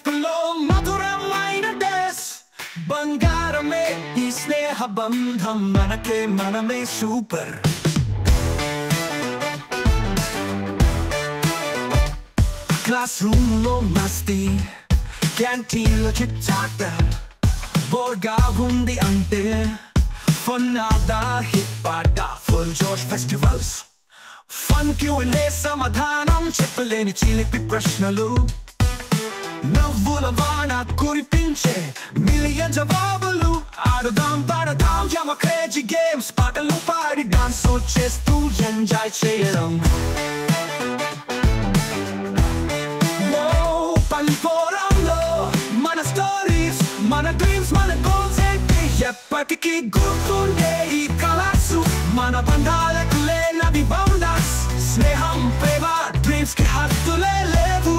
మనసులో మధురమైన డేస్ బంగారమే ఈ స్నేహ బంధం మనకే మనమే సూపర్ క్లాస్ రూమ్ లో మస్తీ క్యాంటీన్ లో చిట్చాట బోర్గా ఉంది అంటే ఫన్ ఆదా హిట్ పాట ఫుల్ జోష్ ఫెస్టివల్స్ ఫన్ Q&A సమాధానం చెప్పలేని చిలిపి ప్రశ్నలు నవ్వుల వాన కురిపించే మిలియన్ జవాబులు ఆడుదాం పాడదాం జమ క్రేజీ గేమ్స్ పాటలు పాడి డాన్స్ చేస్తూ ఎంజాయ్ చేయడం పల్లిపోరంలో మన స్టోరీస్ మన డ్రీమ్స్ మన గోల్స్ ఏంటి ఎప్పటికీ గుర్తుండే ఈ కలర్స్ మన బంధాలకు లేనవి బౌండర్స్ స్నేహం ప్రేమ డ్రీమ్స్ కి హద్దులే లేవు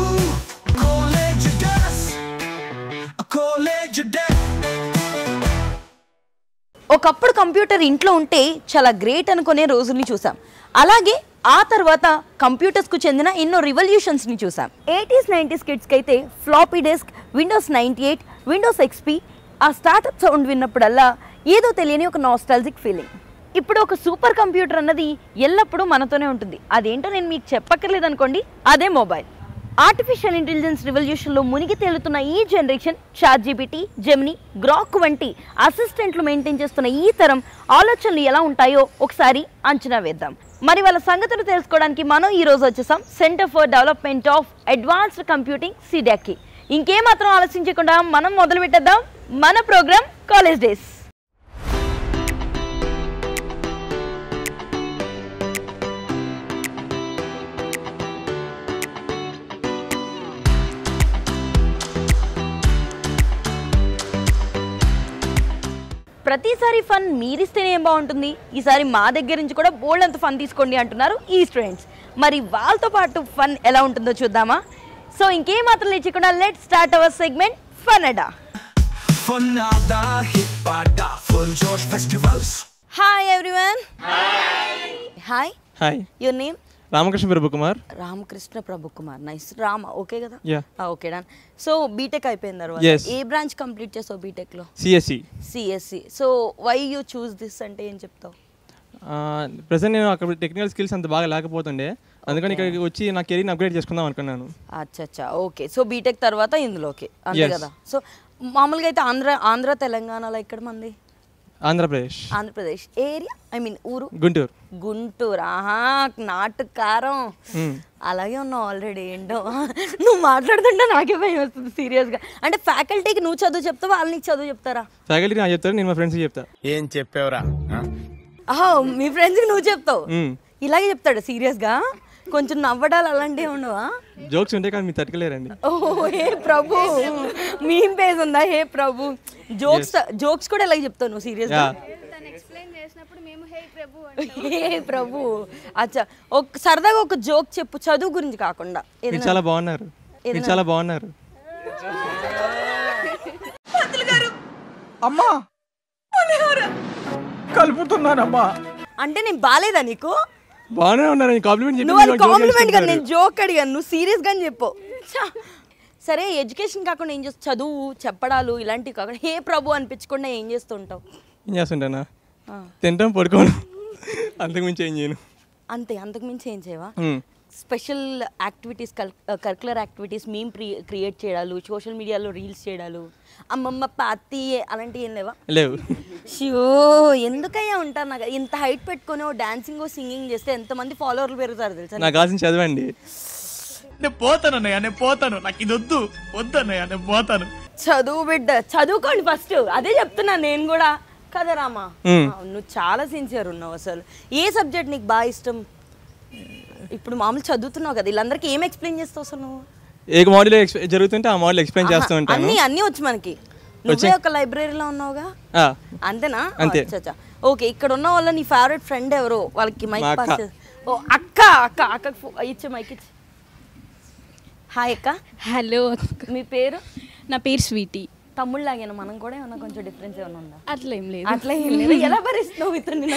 ఒకప్పుడు కంప్యూటర్ ఇంట్లో ఉంటే చాలా గ్రేట్ అనుకునే రోజుల్ని చూసాం. అలాగే ఆ తర్వాత కంప్యూటర్స్కు చెందిన ఎన్నో రివల్యూషన్స్ని చూసాం. 80s 90s కిడ్స్కి అయితే floppy desk, Windows 98, Windows XP ఆ స్టార్టప్ సౌండ్ విన్నప్పుడల్లా ఏదో తెలియని ఒక నాస్టాలజిక్ ఫీలింగ్. ఇప్పుడు ఒక సూపర్ కంప్యూటర్ అన్నది ఎల్లప్పుడూ మనతోనే ఉంటుంది. అదేంటో నేను మీకు చెప్పక్కర్లేదు అనుకోండి, అదే మొబైల్. ఆర్టిఫిషియల్ ఇంటెలిజెన్స్ రివల్యూషన్లో మునిగి తేలుతున్న ఈ జనరేషన్ ChatGPT, జెమినీ, గ్రాక్ వంటి అసిస్టెంట్లు మెయింటైన్ చేస్తున్న ఈ తరం ఆలోచనలు ఎలా ఉంటాయో ఒకసారి అంచనా వేద్దాం. మరి వాళ్ళ సంగతులు తెలుసుకోవడానికి మనం ఈ రోజు వచ్చేసాం centre for development of advanced computing CDAC. ఇంకేమాత్రం ఆలోచించకుండా మనం మొదలు పెట్టేద్దాం మన ప్రోగ్రామ్ కాలేజ్ డేస్. ప్రతిసారి ఫన్ మీరిస్తేనే ఏం బాగుంటుంది, ఈసారి మా దగ్గర నుంచి కూడా బోల్డ్ అంత ఫన్ తీసుకోండి అంటున్నారు ఈ స్టూడెంట్స్. మరి వాళ్ళతో పాటు ఫన్ ఎలా ఉంటుందో చూద్దామా? సో ఇంకేం మాత్రం లేచకుండా let start our segment fun Adda. Hi everyone. Hi. Hi. Your name? Ramakrishna Prabhu Kumar. Ramakrishna Prabhu Kumar. Nice. Rama okay కదా? Okay done. సో బీటెక్ అయిపోయిన తర్వాత ఏ బ్రాంచ్ కంప్లీట్ చేసావు బీటెక్ లో? CSC. So why you choose this అంటే ఏం చెప్తావు? ప్రెసెంట్ నేను అక్కడ టెక్నికల్ స్కిల్స్ అంత బాగా లేకపోతుండే, అందుకని ఇక్కడికి వచ్చి నా కెరీర్ అప్గ్రేడ్ చేసుకుందాం అనుకున్నాను. అచ్చా ఓకే. సో బీటెక్ తర్వాత ఇందులోకి అంతే కదా? సో మామూలుగా అయితే ఆంధ్ర తెలంగాణలో ఎక్కడ మంది? ఆంధ్రప్రదేశ్. ఏరియా ఐ మీన్ ఊరు? గుంటూరు. ఆహా, నాటు కారం. అలాగే ఉన్నావు ఆల్రెడీ. ఏంటో నువ్వు మాట్లాడుతుంటే నాకే భయం వస్తుంది సీరియస్గా. అంటే ఫ్యాకల్టీకి నువ్వు చదువు చెప్తావా, వాళ్ళు నీకు చదువు చెప్తారా? ఫ్యాకల్టీ నాకు చెప్తారు, నేను మా ఫ్రెండ్స్కి చెప్తా. ఏం చెప్పావురా? మీ ఫ్రెండ్స్కి నువ్వు చెప్తావు? ఇలాగే చెప్తాడు సీరియస్గా? కొంచెం నవ్వడాలు అలాంటివి ఉండవా? జోక్స్ ఉంటాయి కానీ మీరు తట్టుకోలేరండి. ఓ హే ప్రభు, మీమ్ పేజ్ ఉందా? హే ప్రభు, జోక్స్ కూడా ఇలాగే చెప్తావు నువ్వు సీరియస్గా? హే ప్రభు. అచ్చా, సరదాగా ఒక జోక్ చెప్పు, చదువు గురించి కాకుండా. చాలా బాగున్నారు. అమ్మా కలుపుతున్నానమ్మా. అంటే నేను బాలేదా నీకు? బాగానే ఉన్నారు. కాంప్లిమెంట్ కదా, నేను జోక్ అడిగాను, నువ్వు సీరియస్ గానే చెప్పు. సరే, ఎడ్యుకేషన్ కాకుండా ఏం చేస్తావు? చదువు చెప్పడాలు ఇలాంటివి కాకుండా హే ప్రభు అనిపించకుండా ఏం చేస్తుంటావు? ఏం చేస్తుంటానా? తింటాం, పడుకోవడం, అంతకుమించి ఏం చేయను. అంతే, అంతకుమించి ఏం చేయవా? Special activities, curricular activities, meme create చేయడాలు, సోషల్ మీడియాలో రీల్స్ చేయడాలు, అమ్మమ్మ పార్టీ అలాంటివి ఏం లేవా? లేవు. షో, ఎందుకయ్యా ఉంటారు నాకు ఇంత హైట్ పెట్టుకొని డాన్సింగ్ సింగింగ్ చేస్తే ఎంతమంది ఫాలోవర్లు పెరుగుతారు తెలుసా? నాకు కావాల్సిన చదవండి. నేను పోతాను, నాకు ఇది వద్దన్నయ్య, నేను పోతాను. చదువు బిడ్డ, చదువుకోండి ఫస్ట్. అదే చెప్తున్నా నేను కూడా కదా రామా. నువ్వు చాలా సిన్సియర్ ఉన్నావు. అసలు ఏ సబ్జెక్ట్ నీకు బాగా ఇష్టం? ఇప్పుడు మామూలు చదువుతున్నావు కదా, వీళ్ళందరికీ ఏం ఎక్స్ప్లెయిన్ చేస్తావు అసలు నువ్వు? ఏ మోడల్ జరుగుతుంటే ఆ మోడల్ ఎక్స్ప్లెయిన్ చేస్తూ ఉంటాను. అన్నీ వచ్చు మనకి. నువ్వే ఒక లైబ్రరీలో ఉన్నావుగా, అంతేనా? అంతే. ఓకే, ఇక్కడ ఉన్న వాళ్ళ నీ ఫేవరెట్ ఫ్రెండ్ ఎవరో? వాళ్ళకి మైక్ పాస్. ఓ అక్క ఇచ్చే మైక్ ఇచ్చి. హాయ్ అక్క. హలో. మీ పేరు? నా పేరు స్వీటీ. తమ్ముళ్ళలాగేనా? మనం కూడా ఏమన్నా కొంచెం డిఫరెన్స్ ఏమన్నా ఉందా? అట్లా ఏం లేదు. అట్లా ఏం లేదు. ఎలా భరిస్తున్నావు ఇతన్ని?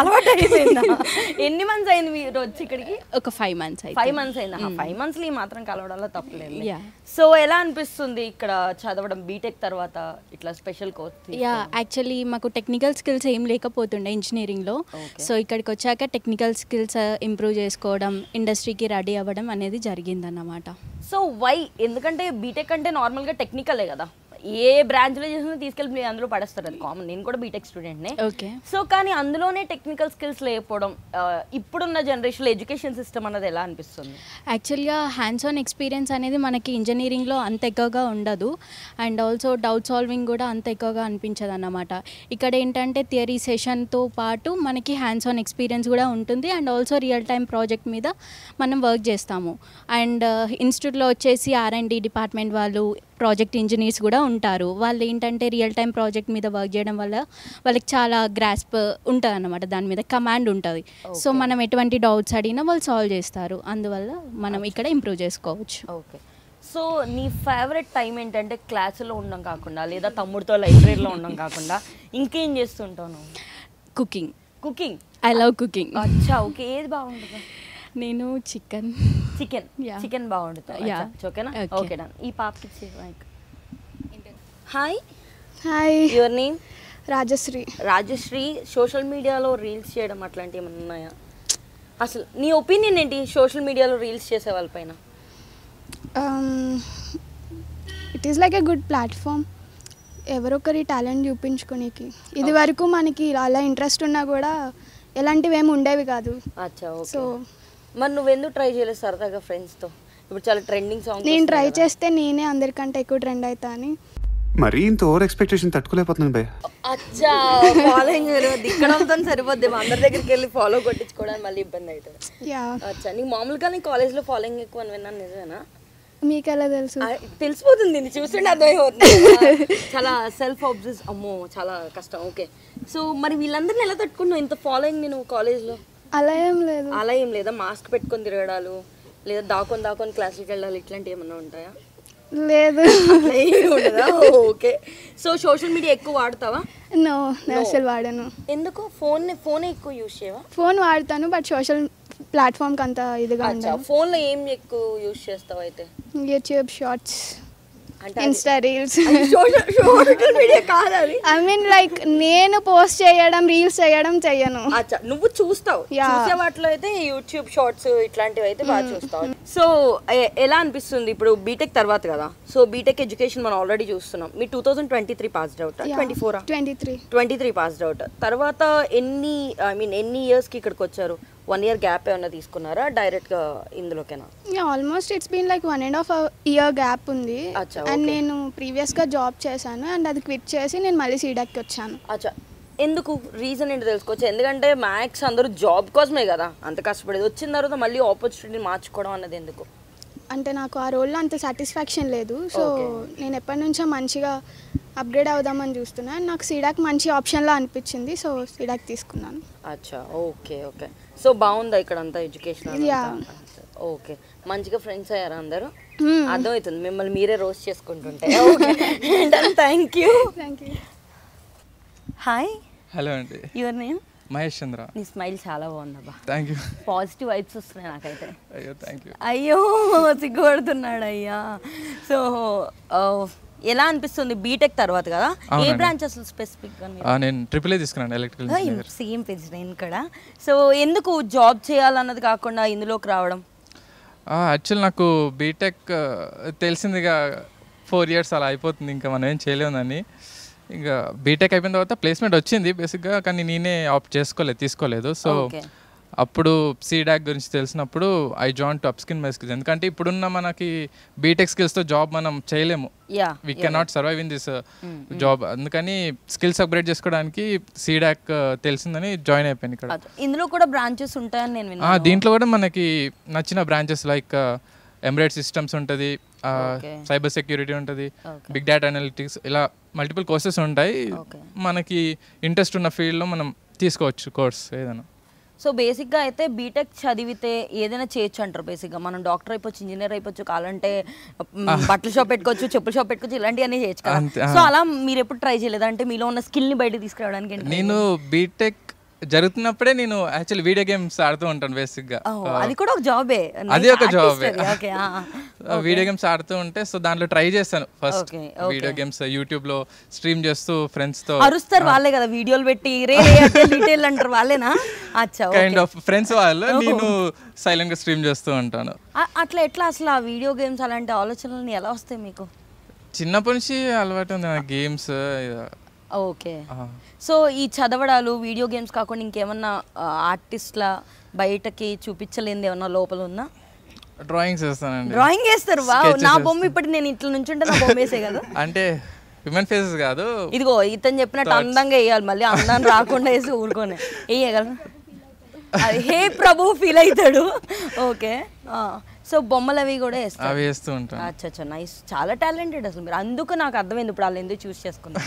అలవాటు అయిపోయిందా? ఎన్ని మంత్స్ అయింది మీరు వచ్చి ఇక్కడికి? ఒక 5 months అయితే. 5 months అయిందా? 5 months ఈ మాత్రం కలవడంలో తప్పలేదు. Yeah. సో ఎలా అనిపిస్తుంది ఇక్కడ చదవడం బీటెక్ తర్వాత ఇట్లా స్పెషల్ కోర్స్? యాక్చువల్లీ మాకు టెక్నికల్ స్కిల్స్ ఏం లేకపోతుండే ఇంజనీరింగ్లో. సో ఇక్కడికి వచ్చాక టెక్నికల్ స్కిల్స్ ఇంప్రూవ్ చేసుకోవడం, ఇండస్ట్రీకి రెడీ అవ్వడం అనేది జరిగిందన్నమాట. So why? ఎందుకంటే బీటెక్ అంటే నార్మల్గా టెక్నికలే కదా, ఏ బ్రాంచ్లో చేసినా తీసుకెళ్ళి అందులో పడేస్తారు, అది కామన్. నేను కూడా బీటెక్ స్టూడెంట్నే. ఓకే. సో కానీ అందులోనే టెక్నికల్ స్కిల్స్ లేకపోవడం ఇప్పుడున్న జనరేషన్లో ఎడ్యుకేషన్ సిస్టమ్ అన్నది ఎలా అనిపిస్తుంది? యాక్చువల్గా హ్యాండ్స్ ఆన్ ఎక్స్పీరియన్స్ అనేది మనకి ఇంజనీరింగ్లో అంత ఎక్కువగా ఉండదు, అండ్ ఆల్సో డౌట్ సాల్వింగ్ కూడా అంత ఎక్కువగా అనిపించదు అన్నమాట. ఇక్కడ ఏంటంటే థియరీ సెషన్తో పాటు మనకి హ్యాండ్స్ ఆన్ ఎక్స్పీరియన్స్ కూడా ఉంటుంది, and also real time project మీద మనం వర్క్ చేస్తాము. అండ్ ఇన్స్టిట్యూట్లో వచ్చేసి R&D డిపార్ట్మెంట్ వాళ్ళు, ప్రాజెక్ట్ ఇంజనీర్స్ కూడా ఉంటారు. వాళ్ళు ఏంటంటే రియల్ టైం ప్రాజెక్ట్ మీద వర్క్ చేయడం వల్ల వాళ్ళకి చాలా గ్రాస్ప్ ఉంటుంది అన్నమాట, దాని మీద కమాండ్ ఉంటుంది. సో మనం ఎటువంటి డౌట్స్ అడిగినా వాళ్ళు సాల్వ్ చేస్తారు, అందువల్ల మనం ఇక్కడ ఇంప్రూవ్ చేసుకోవచ్చు. ఓకే. సో నీ ఫేవరెట్ టైం ఏంటంటే క్లాసులో ఉండడం కాకుండా, లేదా తమ్ముడితో లైబ్రరీలో ఉండడం కాకుండా ఇంకేం చేస్తుంటాను? Cooking. Cooking? I love cooking. అచ్చా, ఓకే. ఏది బాగుంటుంది? నేను చికెన్ బాగుంటుంది. ఓకేనా? Okay done. ఈ పాపకి hi. Your name? Rajashree. Social మీడియాలో రీల్స్ చేయడం అట్లాంటివి ఏమైనా ఉన్నాయా? అసలు నీ ఒపీనియన్ ఏంటి సోషల్ మీడియాలో రీల్స్ చేసే వాళ్ళపైన? It is like a good platform, ఎవరొకరి టాలెంట్ చూపించుకోనికి. ఇది వరకు మనకి అలా ఇంట్రెస్ట్ ఉన్నా కూడా ఎలాంటివి ఏమి ఉండేవి కాదు. అచ్చా, ఓకే. సో మరి నువ్వెందుకు ట్రై చేయలేదు సరదాగా ఫ్రెండ్స్తో? ఇప్పుడు చాలా ట్రెండింగ్ సాంగ్. నేను ట్రై చేస్తే నేనే అందరికంటే ఎక్కువ ట్రెండ్ అవుతా అని. మరి ఇంత ఓవర్ ఎక్స్పెక్టేషన్ తట్టుకోలేకపోతున్నాను భయ్. అచ్చా, ఫాలోయింగ్ దిక్కడంతో సరిపోద్ది, అందరి దగ్గరికి వెళ్ళి ఫాలో కొట్టించుకోవడానికి మళ్ళీ ఇబ్బంది అవుతుంది. అచ్చా, నీకు మామూలుగా నీ కాలేజ్లో ఫాలోయింగ్ ఎక్కువ అని విన్నాను, నిజమేనా? మీకు ఎలా తెలుసు? తెలిసిపోతుంది, నేను చూస్తుంటే అర్థమైపోతుంది. చాలా సెల్ఫ్ ఆబ్జెస్, అమ్మో చాలా కష్టం. ఓకే. సో మరి వీళ్ళందరినీ ఎలా తట్టుకున్నావు ఇంత ఫాలోయింగ్ నేను కాలేజ్లో? అలా ఏం లేదా? మాస్క్ పెట్టుకొని తిరగడాలు, లేదా దాకొని క్లాసులకు వెళ్ళాలి, ఇట్లాంటివి ఏమన్నా ఉంటాయా? లేదు. ఓకే. సో సోషల్ మీడియా ఎక్కువ వాడతావా? నో, నేను అసలు వాడను. ఎందుకు? ఫోనే ఎక్కువ యూజ్ చేయవా? ఫోన్ వాడతాను, బట్ సోషల్ ప్లాట్ఫామ్కి అంత ఇదిగా ఉండదు. ఫోన్లో ఏం ఎక్కువ యూజ్ చేస్తావు అయితే? YouTube shorts, Insta reels. Social media కాదు అది. ఐ మీన్ లైక్ నేను పోస్ట్ చేయడం, రీల్స్ చేయడం చెయ్యను. అచ్చా, నువ్వు చూస్తావు. చూసే వాటిలో అయితే యూట్యూబ్ షార్ట్స్ ఇట్లాంటివి అయితే బాగా చూస్తావు. సో ఎలా అనిపిస్తుంది ఇప్పుడు బీటెక్ తర్వాత కదా? సో బీటెక్ ఎడ్యుకేషన్ మనం ఆల్రెడీ చూస్తున్నాం. మీ 2023 పాస్డ్ అవుట్? 23 passed out. తర్వాత ఎన్ని ఇయర్స్కి ఇక్కడికి వచ్చారు? 1 year గ్యాప్ ఏమైనా తీసుకున్నారా డైరెక్ట్గా ఇందులోకేనా? Almost it's been like 1.5 year gap ఉంది. అండ్ నేను ప్రీవియస్గా జాబ్ చేశాను, అండ్ అది క్విట్ చేసి నేను మళ్ళీ సీడాక్కి వచ్చాను. అచ్చా, ఎందుకు? రీజన్ ఏంటి తెలుసుకోవచ్చు? ఎందుకంటే మ్యాథ్స్ అందరూ జాబ్ కోసమే కదా అంత కష్టపడేది, వచ్చిన తర్వాత మళ్ళీ ఆపర్చునిటీ మార్చుకోవడం అన్నది ఎందుకు? అంటే నాకు ఆ రోల్లో అంత సాటిస్ఫాక్షన్ లేదు. సో నేను ఎప్పటి నుంచో మంచిగా అప్గ్రేడ్ అవుదామని చూస్తున్నా, నాకు సీడాక్ మంచి ఆప్షన్లా అనిపించింది, సో సీడాక్ తీసుకున్నాను. అచ్చా, ఓకే. సో బాగుందా ఇక్కడ అంతా ఎడ్యుకేషన్? ఓకే. మంచిగా ఫ్రెండ్స్ అయ్యారా అందరూ? అర్థమవుతుంది, మిమ్మల్ని మీరే రోస్ట్ చేసుకుంటుంటే. Thank you. హాయ్. హలో అండి. Your name? మహేష్ చంద్ర. నీ స్మైల్ చాలా బాగుందబ్బా. Thank you. పాజిటివ్ వైబ్స్ వస్తున్నాయి నాకైతే. అయ్యో థ్యాంక్ యూ. అయ్యో సిగ్గుపడుతున్నాడు అయ్యా. సో ఎలా అనిపిస్తుంది బీటెక్ తర్వాత కదా? ఏ బ్రాంచ్ అసలు స్పెసిఫిక్గా? నేను AAA తీసుకున్నాను, ఎలక్ట్రికల్ ఇంజనీర్. సేమ్ పేజ్ నేను కూడా. సో ఎందుకు జాబ్ చేయాలన్నది కాకుండా ఇందులోకి రావడం? యాక్చువల్ నాకు బీటెక్ తెలిసిందిగా 4 years అలా అయిపోతుంది, ఇంకా మనం ఏం చేయలేదని. ఇంకా బీటెక్ అయిపోయిన తర్వాత ప్లేస్మెంట్ వచ్చింది బేసిక్గా, కానీ నేనే ఆప్ట్ తీసుకోలేదు. సో అప్పుడు సీడాక్ గురించి తెలిసినప్పుడు I join to upskill my skills. ఎందుకంటే ఇప్పుడున్న మనకి బీటెక్ స్కిల్స్తో జాబ్ మనం చేయలేము, we cannot survive in this job. అందుకని స్కిల్స్ అప్గ్రేడ్ చేసుకోవడానికి సీడాక్ తెలిసిందని జాయిన్ అయిపోయాను ఇక్కడ. ఇందులో కూడా బ్రాంచెస్ ఉంటాయని నేను విన్నాను. దీంట్లో కూడా మనకి నచ్చిన బ్రాంచెస్ లైక్ ఎంబెడెడ్ సిస్టమ్స్ ఉంటుంది, సైబర్ సెక్యూరిటీ ఉంటుంది, బిగ్ డేటా అనలిటిక్స్, ఇలా మల్టిపుల్ కోర్సెస్ ఉంటాయి. మనకి ఇంట్రెస్ట్ ఉన్న ఫీల్డ్లో మనం తీసుకోవచ్చు కోర్స్ ఏదైనా. సో బేసిక్గా అయితే బీటెక్ చదివితే ఏదైనా చేయొచ్చు అంటారు. బేసిక్గా మనం డాక్టర్ అయిపోవచ్చు, ఇంజనీర్ అయిపోవచ్చు, కావాలంటే బట్టల షాప్ పెట్టుకోవచ్చు, చెప్పుల షాప్ పెట్టుకోవచ్చు, ఇలాంటివన్నీ చేయొచ్చు కదా. సో అలా మీరు ఎప్పుడు ట్రై చేయలేదు? అంటే మీలో ఉన్న స్కిల్ని బయట తీసుకురావడానికి. నేను బీటెక్ జరుగుతున్నప్పుడే నేను యాక్చువల్లీ వీడియో గేమ్స్ ఆడుతూ ఉంటాను బేసిక్గా. అది కూడా ఒక జాబే. అది ఒక జాబే. వీడియో గేమ్స్ ఆడుతూ ఉంటే సో దాంట్లో ట్రై చేస్తాను ఫస్ట్ వీడియో గేమ్స్ యూట్యూబ్లో స్ట్రీమ్ చేస్తూ ఫ్రెండ్స్తో. అరుస్తారు వాళ్ళే కదా వీడియోలు పెట్టి డీటెయిల్ అంటారు వాళ్ళేనా? అచ్చా, కైండ్ ఆఫ్ ఫ్రెండ్స్ వాళ్ళు, నేను సైలెంట్గా స్ట్రీమ్ చేస్తూ ఉంటాను. అట్లా ఎట్లా అసలు ఆ వీడియో గేమ్స్ అలాంటి ఆలోచనలు ఎలా వస్తాయి మీకు? చిన్నప్పటి నుంచి అలవాటు ఉంది నాకు గేమ్స్. ఓకే. సో ఈ చదవడాలు వీడియో గేమ్స్ కాకుండా ఇంకేమన్నా ఆర్టిస్ట్ల బయటకి చూపించలేనిది ఏమన్నా లోపల ఉందా? డ్రాయింగ్స్ వేస్తానండి. డ్రాయింగ్ వేస్తారు? నా బొమ్మ ఇప్పటి నేను ఇట్లా నుంచి ఉంటే నా బొమ్మ వేసే కదా. అంటే హ్యూమన్ ఫేసెస్ కాదు, ఇదిగో ఇతను చెప్పినట్టు అందంగా వేయాలి, మళ్ళీ అందం రాకుండా వేసి ఊరుకోనే వేయగలరు. అది హే ప్రభు ఫీల్ అవుతాడు. ఓకే. సో బొమ్మలు అవి కూడా వేస్తూ ఉంటాను. అచ్చా, నైస్. చాలా టాలెంటెడ్ అసలు మీరు. అందుకు నాకు అర్థమైంది ఇప్పుడు వాళ్ళు ఎందుకు చూస్ చేసుకున్నారు.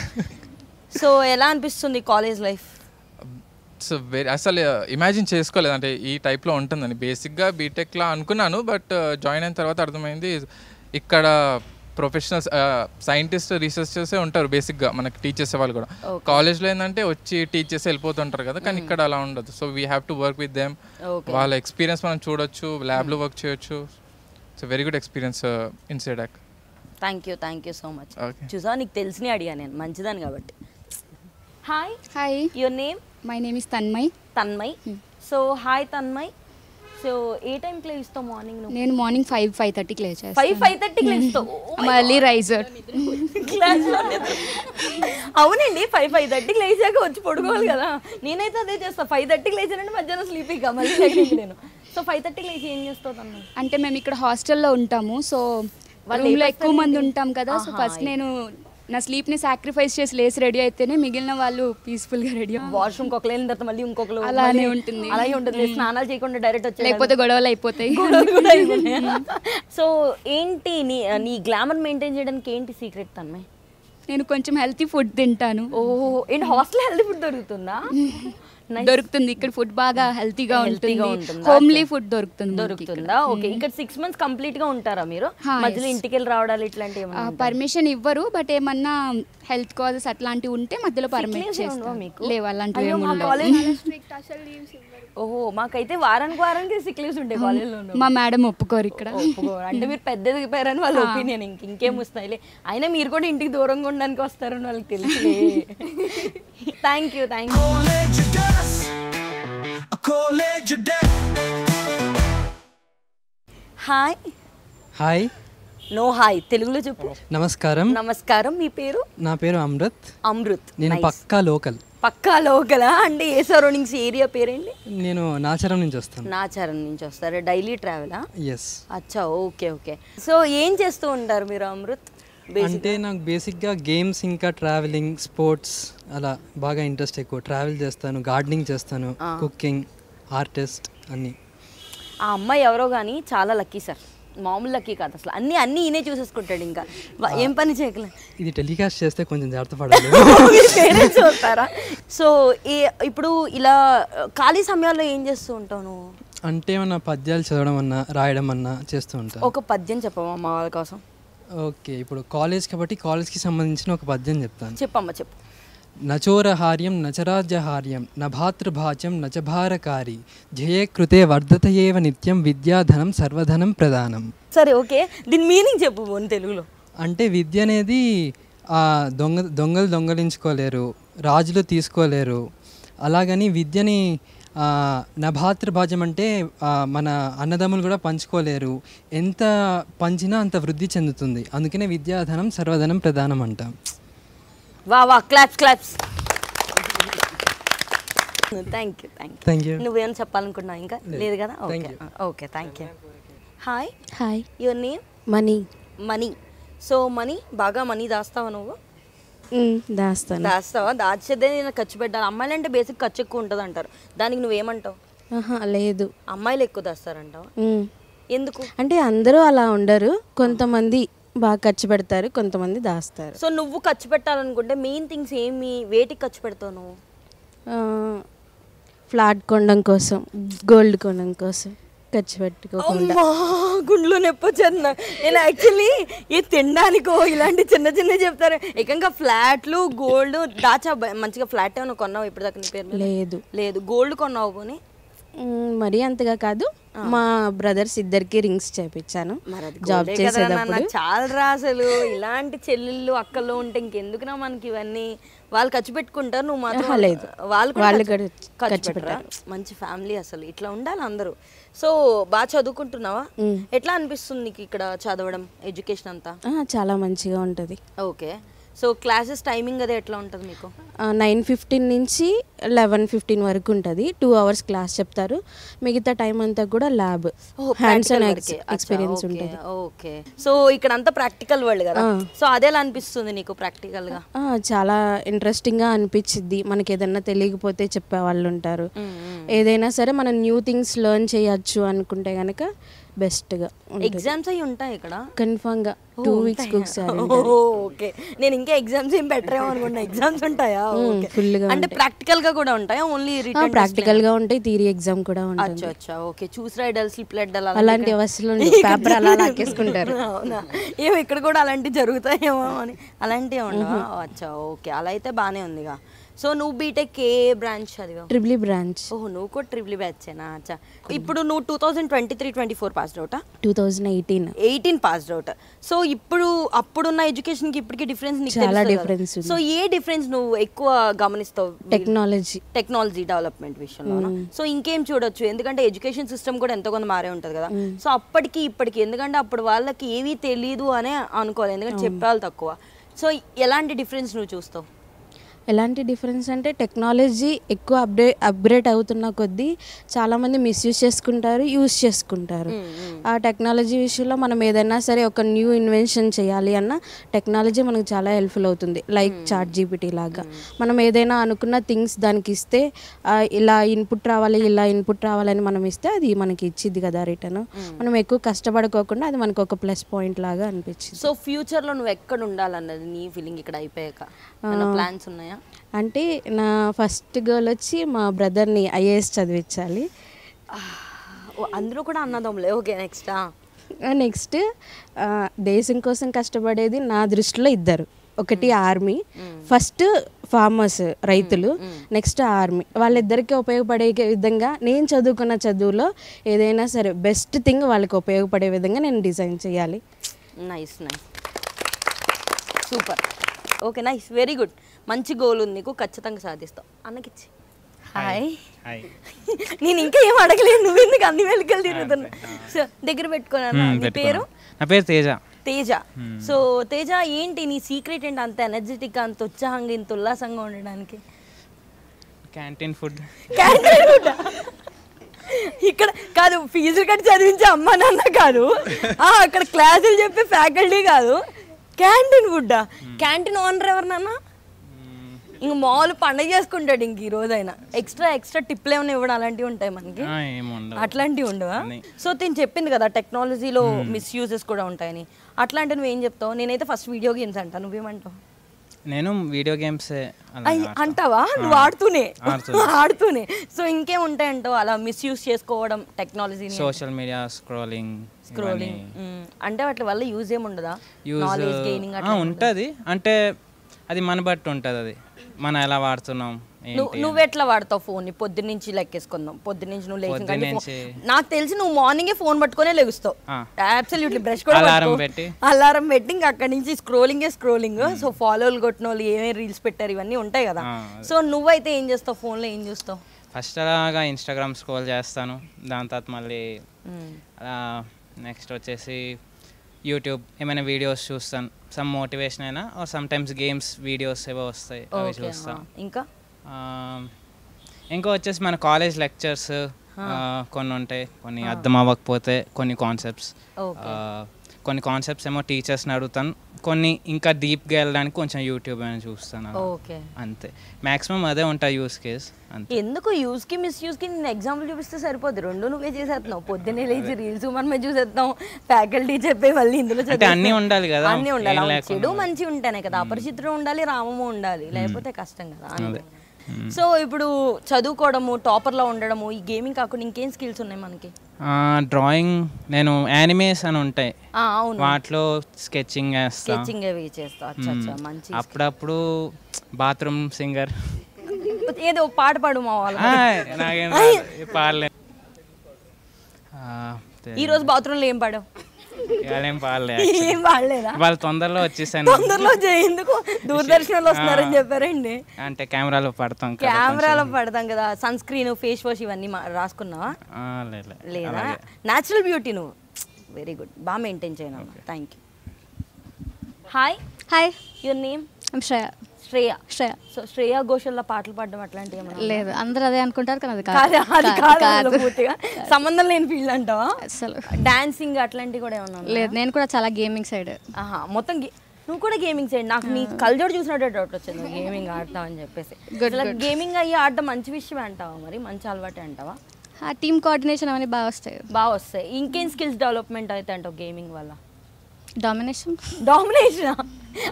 సో ఎలా అనిపిస్తుంది కాలేజ్ లైఫ్? సో అసలు ఇమాజిన్ చేసుకోలేదు అంటే ఈ టైప్లో ఉంటుందని. బేసిక్గా బీటెక్లా అనుకున్నాను, బట్ జాయిన్ అయిన తర్వాత అర్థమైంది ఇక్కడ ప్రొఫెషనల్ సైంటిస్ట్ రీసెర్చర్సే ఉంటారు బేసిక్గా, మనకి టీచ్ చేసే వాళ్ళు కూడా. కాలేజ్లో ఏంటంటే వచ్చి టీచ్ చేసి వెళ్ళిపోతుంటారు కదా, కానీ ఇక్కడ అలా ఉండదు. So we have to work with them. వాళ్ళ ఎక్స్పీరియన్స్ మనం చూడొచ్చు, ల్యాబ్లో వర్క్ చేయొచ్చు. So very good experience in CDAC. Thank you so much. చూసా నీకు తెలిసినే అడిగా నేను, మంచిదాన్ని కాబట్టి. Hi, your name? My name is Tanmay. So hi Tanmay. So ఏ టైంకి లేస్తావు మార్నింగ్? నేను మార్నింగ్ 5:30కి లేచేస్తాను. 5:30కి లేస్తావు? మళ్ళీ రైజర్. అవునండి, 5:30కి లేచాక వచ్చి పడుకోవాలి కదా. నేనైతే అదే చేస్తాను. 5:30కి లేచానంటే మధ్యాహ్నం స్లీపింగ్ మళ్ళీ నేను. సో 5:30కి లేచి ఏం చేస్తావు తను? అంటే మేము ఇక్కడ హాస్టల్లో ఉంటాము, సో రూమ్లో ఎక్కువ మంది ఉంటాం కదా. సో ఫస్ట్ నేను నా స్లీప్ని సాక్రిఫైస్ చేసి లేసి రెడీ అయితేనే మిగిలిన వాళ్ళు పీస్ఫుల్గా రెడీ. వాష్రూమ్కి ఒకరు వెళ్ళిన తర్వాత మళ్ళీ ఇంకొకరు అలానే ఉంటుంది. అలాగే ఉంటుంది. స్నానాలు చేయకుండా డైరెక్ట్ వచ్చి, లేకపోతే గొడవలు అయిపోతాయి. సో ఏంటి నీ గ్లామర్ మెయింటైన్ చేయడానికి ఏంటి సీక్రెట్ తన్మయ్? నేను కొంచెం హెల్తీ ఫుడ్ తింటాను. ఏంటి హాస్టల్ హెల్తీ ఫుడ్ దొరుకుతుందా? దొరుకుతుంది. ఇక్కడ ఫుడ్ బాగా హెల్తీగా ఉంటుంది. హోమ్లీ ఫుడ్ దొరుకుతుందా? ఓకే. ఇక్కడ 6 months కంప్లీట్ గా ఉంటారా మీరు? మధ్యలో ఇంటికి వెళ్ళి రావడాలు ఇట్లాంటివి పర్మిషన్ ఇవ్వరు, బట్ ఏమన్నా హెల్త్ కాజెస్ అట్లాంటివి ఉంటే మధ్యలో పర్మిట్ చేస్తారు. లేవు అలాంటివి. ఓహో, మాకైతే వారానికి సిక్ లీవ్స్ ఉంటాయి కాలేజ్లో. మా మేడం ఒప్పుకోరు ఇక్కడ. అంటే మీరు పెద్ద దిగిపోయారని వాళ్ళ ఒపీనియన్. ఇంకేం వస్తాయిలే, అయినా మీరు కూడా ఇంటికి దూరంగా ఉండడానికి వస్తారని వాళ్ళకి తెలుసు. Thank you. Hi. No hi, తెలుగులో చెప్పు. నమస్కారం. మీ పేరు? నా పేరు అమృత్. నేను పక్కా లోకలా? అంటే ఏ సరౌండింగ్స్ ఏరియా పేరేంటి? నేను నాచారం నుంచి వస్తాను. డైలీ ట్రావెలా? ఎస్. అచ్చా, ఓకే. సో ఏం చేస్తూ ఉంటారు మీరు అమృత్? అంటే నాకు బేసిక్గా గేమ్స్ ఇంకా ట్రావెలింగ్, స్పోర్ట్స్ అలా బాగా ఇంట్రెస్ట్ ఎక్కువ. ట్రావెల్ చేస్తాను, గార్డెనింగ్ చేస్తాను, కుకింగ్, ఆర్టిస్ట్ అన్నీ. ఆ అమ్మాయి ఎవరో కానీ చాలా లక్కీ సార్. మామూలు లక్కీ కాదు అసలు. అన్నీ ఈయనే చూసేసుకుంటాడు, ఇంకా ఏం పని చేయగల. ఇది టెలికాస్ట్ చేస్తే కొంచెం జాగ్రత్త పడాలి. చూస్తారా? సో ఇప్పుడు ఇలా ఖాళీ సమయాల్లో ఏం చేస్తూ ఉంటావు నువ్వు? అంటే ఏమన్నా పద్యాలు చదవడం అన్నా, రాయడం అన్నా చేస్తూ ఉంటాను. ఒక పద్యం చెప్పమ్మా మా వాళ్ళ కోసం. ఓకే, ఇప్పుడు కాలేజ్ కాబట్టి కాలేజ్కి సంబంధించిన ఒక పద్యం చెప్తాను. చెప్పమ్మా, చెప్పు. నచోరహార్యం నచరాజ్యహార్యం నభాతృభాజ్యం నచభారకారి జయే కృతే వర్ధతయేవ నిత్యం విద్యాధనం సర్వధనం ప్రధానం. సరే, ఓకే, దీని మీనింగ్ చెప్పు తెలుగులో. అంటే విద్య అనేది దొంగలు దొంగలించుకోలేరు, రాజులు తీసుకోలేరు. అలాగని విద్యని నభాతృభాజ్యం అంటే మన అన్నదమ్ములు కూడా పంచుకోలేరు. ఎంత పంచినా అంత వృద్ధి చెందుతుంది. అందుకనే విద్యాధనం సర్వధనం ప్రధానం అంటాం. వా క్లాప్స్. Thank you. నువ్వేమైనా చెప్పాలనుకున్నావు? ఇంకా లేదు కదా? Okay, thank you. Hi. Your name? Money. So money, బాగా మనీ దాస్తావా నువ్వు? దాస్తావా? దాచేదే నేను ఖర్చు పెట్టాలి. అమ్మాయిలు అంటే బేసిక్ ఖర్చు ఎక్కువ ఉంటుంది అంటారు, దానికి నువ్వేమంటావు? లేదు, అమ్మాయిలు ఎక్కువ దాస్తారంటావా? ఎందుకు? అంటే అందరూ అలా ఉండరు, కొంతమంది బాగా ఖర్చు పెడతారు, కొంతమంది దాస్తారు. సో నువ్వు ఖర్చు పెట్టాలనుకుంటే మెయిన్ థింగ్స్ ఏమి, వేటికి ఖర్చు పెడతావు నువ్వు? ఫ్లాట్ కొనడం కోసం, గోల్డ్ కొనడం కోసం. ఖర్చు పెట్టుకోకుండా. గుండెలో నొప్పి వచ్చేది నాకు. నేను యాక్చువల్లీ ఏ తినడానికో ఇలాంటి చిన్న చిన్న చెప్తారు. ఏకంగా ఫ్లాట్లు గోల్డ్ దాచా మంచిగా ఫ్లాట్ ఏమైనా కొన్నావు ఇప్పటిదాకా నీ పేరు? లేదు. గోల్డ్ కొన్నావు పోనీ? మరీ అంతగా కాదు, మా బ్రదర్స్ ఇద్దరికి రింగ్స్ చేయించాను జాబ్ చేసేటప్పుడు. చాలా అసలు ఇలాంటి చెల్లెళ్ళు అక్కలు ఉంటే ఇంకెందుకునా మనకి ఇవన్నీ. వాళ్ళు ఖర్చు పెట్టుకుంటారు, నువ్వు మాత్రం లేదు, వాళ్ళు ఖర్చు పెట్టారు. మంచి ఫ్యామిలీ అసలు, ఇట్లా ఉండాలి అందరూ. సో బాగా చదువుకుంటున్నావా? ఎట్లా అనిపిస్తుంది నీకు ఇక్కడ చదవడం, ఎడ్యుకేషన్ అంతా? చాలా మంచిగా ఉంటుంది. ఓకే. సో క్లాసెస్ టైమింగ్ అదే ఎట్లా ఉంటుంది మీకు? 9:15 నుంచి 11:15 వరకు ఉంటుంది. 2 hours క్లాస్ చెప్తారు, మిగతా టైం అంతా కూడా ల్యాబ్, హ్యాండ్స్ ఆన్ ఎక్స్పీరియన్స్ ఉంటుంది. ఓకే. సో ఇక్కడ అంతా ప్రాక్టికల్ వరల్డ్ కదా, సో అదేలా అనిపిస్తుంది నీకు ప్రాక్టికల్ గా? చాలా ఇంట్రెస్టింగ్ గా అనిపించింది. మనకి ఏదైనా తెలియకపోతే చెప్పే వాళ్ళు ఉంటారు. ఏదైనా సరే మనం న్యూ థింగ్స్ లెర్న్ చేయొచ్చు అనుకుంటే కనుక బెస్ట్ గా. ఎగ్జామ్స్ అవి ఉంటాయి ఇక్కడ కన్ఫర్మ్ గా 2 weeks ఒకసారి. ఓకే. నేను ఇంకా ఎగ్జామ్స్ ఏం పెట్టరేమో అనుకున్నా. ఎగ్జామ్స్ ఉంటాయా? ఫుల్ గా అంటే ప్రాక్టికల్ గా కూడా ఉంటాయా? Only return? ప్రాక్టికల్ గా ఉంటాయి, థియరీ ఎగ్జామ్ కూడా ఉంటుంది. అచ్చా. ఓకే. చూస్ రైడల్ స్లిప్ లెడ్డల్ అలాంటి అసలు పేపర్ అలా లాకేసుకుంటారు. అవునా? ఏమో ఇక్కడ కూడా అలాంటివి జరుగుతాయేమో అని. అలాంటివి ఉండవా? అచ్చా. ఓకే. అలా అయితే బానే ఉందిగా. సో నువ్వు బీటెక్ ఏ బ్రాంచ్ చదివావు? Triple branch. ఓహో, నువ్వు కూడా ట్రిపుల్ బ్యాచేనా? అచ్చా. ఇప్పుడు నువ్వు 2023-24 పాస్డ్ అవుటా? 2018 passed out. సో ఇప్పుడు అప్పుడున్న ఎడ్యుకేషన్ కి ఇప్పటికి డిఫరెన్స్ చాలా డిఫరెన్స్. సో ఏ డిఫరెన్స్ నువ్వు ఎక్కువ గమనిస్తావు? టెక్నాలజీ డెవలప్మెంట్ విషయంలో. సో ఇంకేం చూడొచ్చు, ఎందుకంటే ఎడ్యుకేషన్ సిస్టమ్ కూడా ఎంతో కొంత మారే ఉంటుంది కదా. సో అప్పటికి ఇప్పటికి, ఎందుకంటే అప్పుడు వాళ్ళకి ఏమీ తెలియదు అనే అనుకోవాలి, ఎందుకంటే చెప్పేవాళ్ళు తక్కువ. సో ఎలాంటి డిఫరెన్స్ నువ్వు చూస్తావు? ఎలాంటి డిఫరెన్స్ అంటే టెక్నాలజీ ఎక్కువ అప్గ్రేడ్ అవుతున్న కొద్దీ చాలామంది మిస్యూజ్ చేసుకుంటారు, యూజ్ చేసుకుంటారు. ఆ టెక్నాలజీ విషయంలో మనం ఏదైనా సరే ఒక న్యూ ఇన్వెన్షన్ చేయాలి అన్న టెక్నాలజీ మనకు చాలా హెల్ప్ఫుల్ అవుతుంది. లైక్ ChatGPT లాగా మనం ఏదైనా అనుకున్న థింగ్స్ దానికి ఇస్తే ఇలా ఇన్పుట్ రావాలని మనం ఇస్తే అది మనకి ఇచ్చిద్ది కదా రిటర్న్. మనం ఎక్కువ కష్టపడుకోకుండా అది మనకు ఒక ప్లస్ పాయింట్ లాగా అనిపించింది. సో ఫ్యూచర్లో నువ్వు ఎక్కడ ఉండాలన్నది నీ ఫీలింగ్ ఇక్కడ అయిపోయాక? ప్లాన్స్ ఉన్నాయా? అంటే నా ఫస్ట్ గోల్ వచ్చి మా బ్రదర్ని IAS చదివించాలి. అందరూ కూడా అన్నదమ్ములే? ఓకే. నెక్స్ట్ దేశం కోసం కష్టపడేది నా దృష్టిలో ఇద్దరు. ఒకటి ఆర్మీ, ఫస్ట్ ఫార్మర్స్ రైతులు, నెక్స్ట్ ఆర్మీ. వాళ్ళిద్దరికీ ఉపయోగపడే విధంగా నేను చదువుకున్న చదువులో ఏదైనా సరే బెస్ట్ థింగ్ వాళ్ళకి ఉపయోగపడే విధంగా నేను డిజైన్ చేయాలి. Nice. Super. Okay, nice, very good. మంచి గోల్ ఉంది నీకు, ఖచ్చితంగా సాధిస్తావు. అన్నకిచ్చి హాయ్. నేను ఇంకా ఏం అడగలేదు, నువ్వు ఎందుకు అన్ని వెలికలు తిరుగుతున్నా? సో దగ్గర పెట్టుకున్నాను. నీ పేరు? నా పేరు తేజ. సో తేజ, ఏంటి నీ సీక్రెట్ ఏంటి అంత ఎనర్జెటిక్, అంత ఉత్సాహంగా, ఇంత ఉల్లాసంగా ఉండడానికి? Canteen food. ఇక్కడ కాదు, ఫీజులు కట్టి చదివించే అమ్మ నాన్న కాదు, అక్కడ క్లాసులు చెప్పే ఫ్యాకల్టీ కాదు, క్యాంటీన్ ఫుడ్. క్యాంటీన్ ఓనర్ ఎవరు నాన్న? ఇంక మామూలు పండుగ చేసుకుంటాడు ఇంక ఈ రోజైనా. ఎక్స్ట్రా టిప్లు ఏమైనా ఇవ్వడం అలాంటివి ఉంటాయి మనకి? అట్లాంటివి ఉండవా? సో నేను చెప్పింది కదా టెక్నాలజీలో మిస్యూజెస్ కూడా ఉంటాయని, అట్లాంటి నువ్వేం చెప్తావు? నేనైతే ఫస్ట్ వీడియో గేమ్స్ అంటా, నువ్వేమంటావు? నేను వీడియో గేమ్స్ అంటావా? నువ్వు ఆడుతూనే. సో ఇంకేం ఉంటాయంటావు అలా మిస్యూజ్ చేసుకోవడం టెక్నాలజీ? Social media scrolling. అంటే వాటి వల్ల యూజ్ ఏముండదా? ఉంటుంది, అంటే అది మన బట్టి ఉంటుంది, అది మనం ఎలా వాడుతున్నాం. నువ్వెట్లా వాడతావు ఫోన్? పొద్దున్నుంచి లెక్కేసుకుందాం. పొద్దున్నుంచి నువ్వు లేచి, నాకు తెలిసి నువ్వు మార్నింగే ఫోన్ పట్టుకునే లెగుస్తావు. అబ్సల్యూట్లీ. బ్రష్ కూడా అలారం పెట్టి ఇంకా అక్కడి నుంచి స్క్రోలింగ్. సో ఫాలోలు కొట్టిన వాళ్ళు ఏమేమి రీల్స్ పెట్టారు ఇవన్నీ ఉంటాయి కదా. సో నువ్వైతే ఏం చేస్తావు ఫోన్లో? ఏం చూస్తావు? ఫస్ట్ అలాగా ఇన్స్టాగ్రామ్ స్క్రోల్ చేస్తాను, దాని తర్వాత మళ్ళీ నెక్స్ట్ వచ్చేసి యూట్యూబ్ ఏమైనా వీడియోస్ చూస్తాను, సమ్ మోటివేషన్ అయినా, సమ్ టైమ్స్ గేమ్స్ వీడియోస్ ఏవో వస్తాయి అవి చూస్తాను. ఇంకా వచ్చేసి మన కాలేజ్ లెక్చర్స్ కొన్ని ఉంటాయి, కొన్ని అర్థం అవ్వకపోతే కొన్ని కాన్సెప్ట్స్ ఏమో టీచర్స్ని అడుగుతాను, కొన్ని ఇంకా డీప్గా వెళ్ళడానికి కొంచెం యూట్యూబ్ అయినా చూస్తాను. అంతే, మ్యాక్సిమం అదే ఉంటాయి యూస్ కేస్. ఎందుకు యూస్కి మిస్యూస్కి నేను ఎగ్జాంపుల్ చూపిస్తే సరిపోద్ది, రెండు నువ్వే చేసేస్తున్నావు. పొద్దున్నే లేచి రీల్స్ మనమే చూసేస్తాం, ఫ్యాకల్టీ చెప్పే వాళ్ళు ఇందులో అన్నీ ఉండాలి కదా. అన్నీ ఉండాలి, చెడు మంచి ఉంటేనే కదా. అపరిచితుడు ఉండాలి, రామము ఉండాలి, లేకపోతే కష్టం కదా. సో ఇప్పుడు చదువుకోవడము, టాపర్లో ఉండడము, ఈ గేమింగ్ కాకుండా ఇంకేం స్కిల్స్ ఉన్నాయి మనకి? డ్రాయింగ్, నేను యానిమేస్ అని ఉంటాయి అవును, వాటిలో స్కెచింగ్ స్కెచింగ్ అవి చేస్తా. అచ్చా మంచి. అప్పుడప్పుడు బాత్రూమ్ సింగర్. ఏదో పాట పాడు మా వాళ్ళు. నాకేం పాడలే. ఈ రోజు బాత్రూంలో ఏం పాడావు? ఏం పాడలే. ఏం పాడలేదా? వాళ్ళు తొందరలో వచ్చేసాను. తొందరలో ఎందుకు దూరదర్శన్లో వస్తున్నారని చెప్పారండి. అంటే కెమెరాలో పడతాం, కెమెరాలో పడతాం కదా. సన్ స్క్రీన్, ఫేస్ వాష్ ఇవన్నీ రాసుకున్నావా? లేదా? న్యాచురల్ బ్యూటీ నువ్వు. వెరీ గుడ్, బాగా మెయింటైన్ చేయను. Thank you. Hi. Hi. Your name? Shreya. Shreya. So Shreya ఘోషల్లో పాటలు పాడడం అట్లాంటివి ఏమన్నా? లేదు, అందరూ అదే అనుకుంటారు కానీ అది కాదు. పూర్తిగా సంబంధం లేని ఫీల్డ్ అంటావా? అసలు డాన్సింగ్ అట్లాంటివి కూడా ఏమన్నా? లేదు, నేను కూడా చాలా గేమింగ్ సైడ్. మొత్తం నువ్వు కూడా గేమింగ్ సైడ్. నాకు నీ కల్జోడు చూసినట్టే డౌట్ వచ్చింది, గేమింగ్ ఆడతావు అని చెప్పేసి. గేమింగ్ అయ్యి ఆడటం మంచి విషయమే అంటావా? మరి మంచి అలవాటే అంటావా? టీమ్ కోఆర్డినేషన్ అవన్నీ బాగా వస్తాయి. ఇంకేం స్కిల్స్ డెవలప్మెంట్ అయితే అంటావు గేమింగ్ వల్ల? డామినేషన్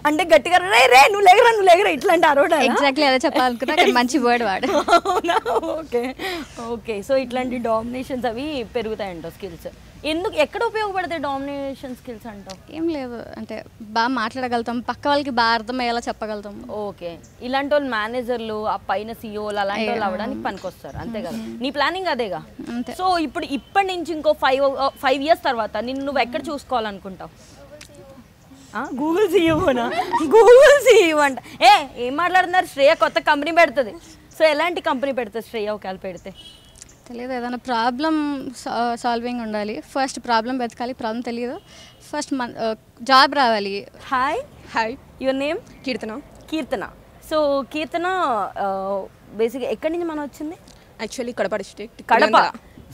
అంటే గట్టిగా రే నువ్వు లేగరా ఇట్లాంటి అరవడా? ఎగ్జాక్ట్లీ అదే చెప్పాలనుకున్నా, మంచి వర్డ్ వాడు. ఓకే. సో ఇట్లాంటి డామినేషన్స్ అవి పెరుగుతాయంటావు స్కిల్స్. ఎక్కడ ఉపయోగపడతాయి డామినేషన్ స్కిల్స్ అంటావు? ఏం లేదు, అంటే బాగా మాట్లాడగలుగుతాం, పక్క వాళ్ళకి బాగా అర్థమయ్యేలా చెప్పగలుగుతాం. ఓకే. ఇలాంటి వాళ్ళు మేనేజర్లు, ఆ పైన సీఈఓలు అలాంటి వాళ్ళు అవ్వడానికి పనికొస్తారు, అంతే కదా? నీ ప్లానింగ్ అదేగా? సో ఇప్పటి నుంచి ఇంకో 5 years తర్వాత నువ్వు ఎక్కడ చూసుకోవాలనుకుంటావు? గూగుల్ సీఈఓనా? గూగుల్ సీఈఓ అంట. ఏం మాట్లాడుతున్నారు? శ్రేయ కొత్త కంపెనీ పెడుతుంది. సో ఎలాంటి కంపెనీ పెడుతుంది శ్రేయ ఒకవేళ పెడితే? తెలియదు, ఏదైనా ప్రాబ్లం సాల్వింగ్ ఉండాలి. ఫస్ట్ ప్రాబ్లం వెతకాలి, ప్రాబ్లం తెలియదు, ఫస్ట్ జాబ్ రావాలి. Hi. Your name? Keerthana. So Keerthana బేసిక్గా ఎక్కడి నుంచి మనం వచ్చింది? Actually Kadapa district. Kadapa.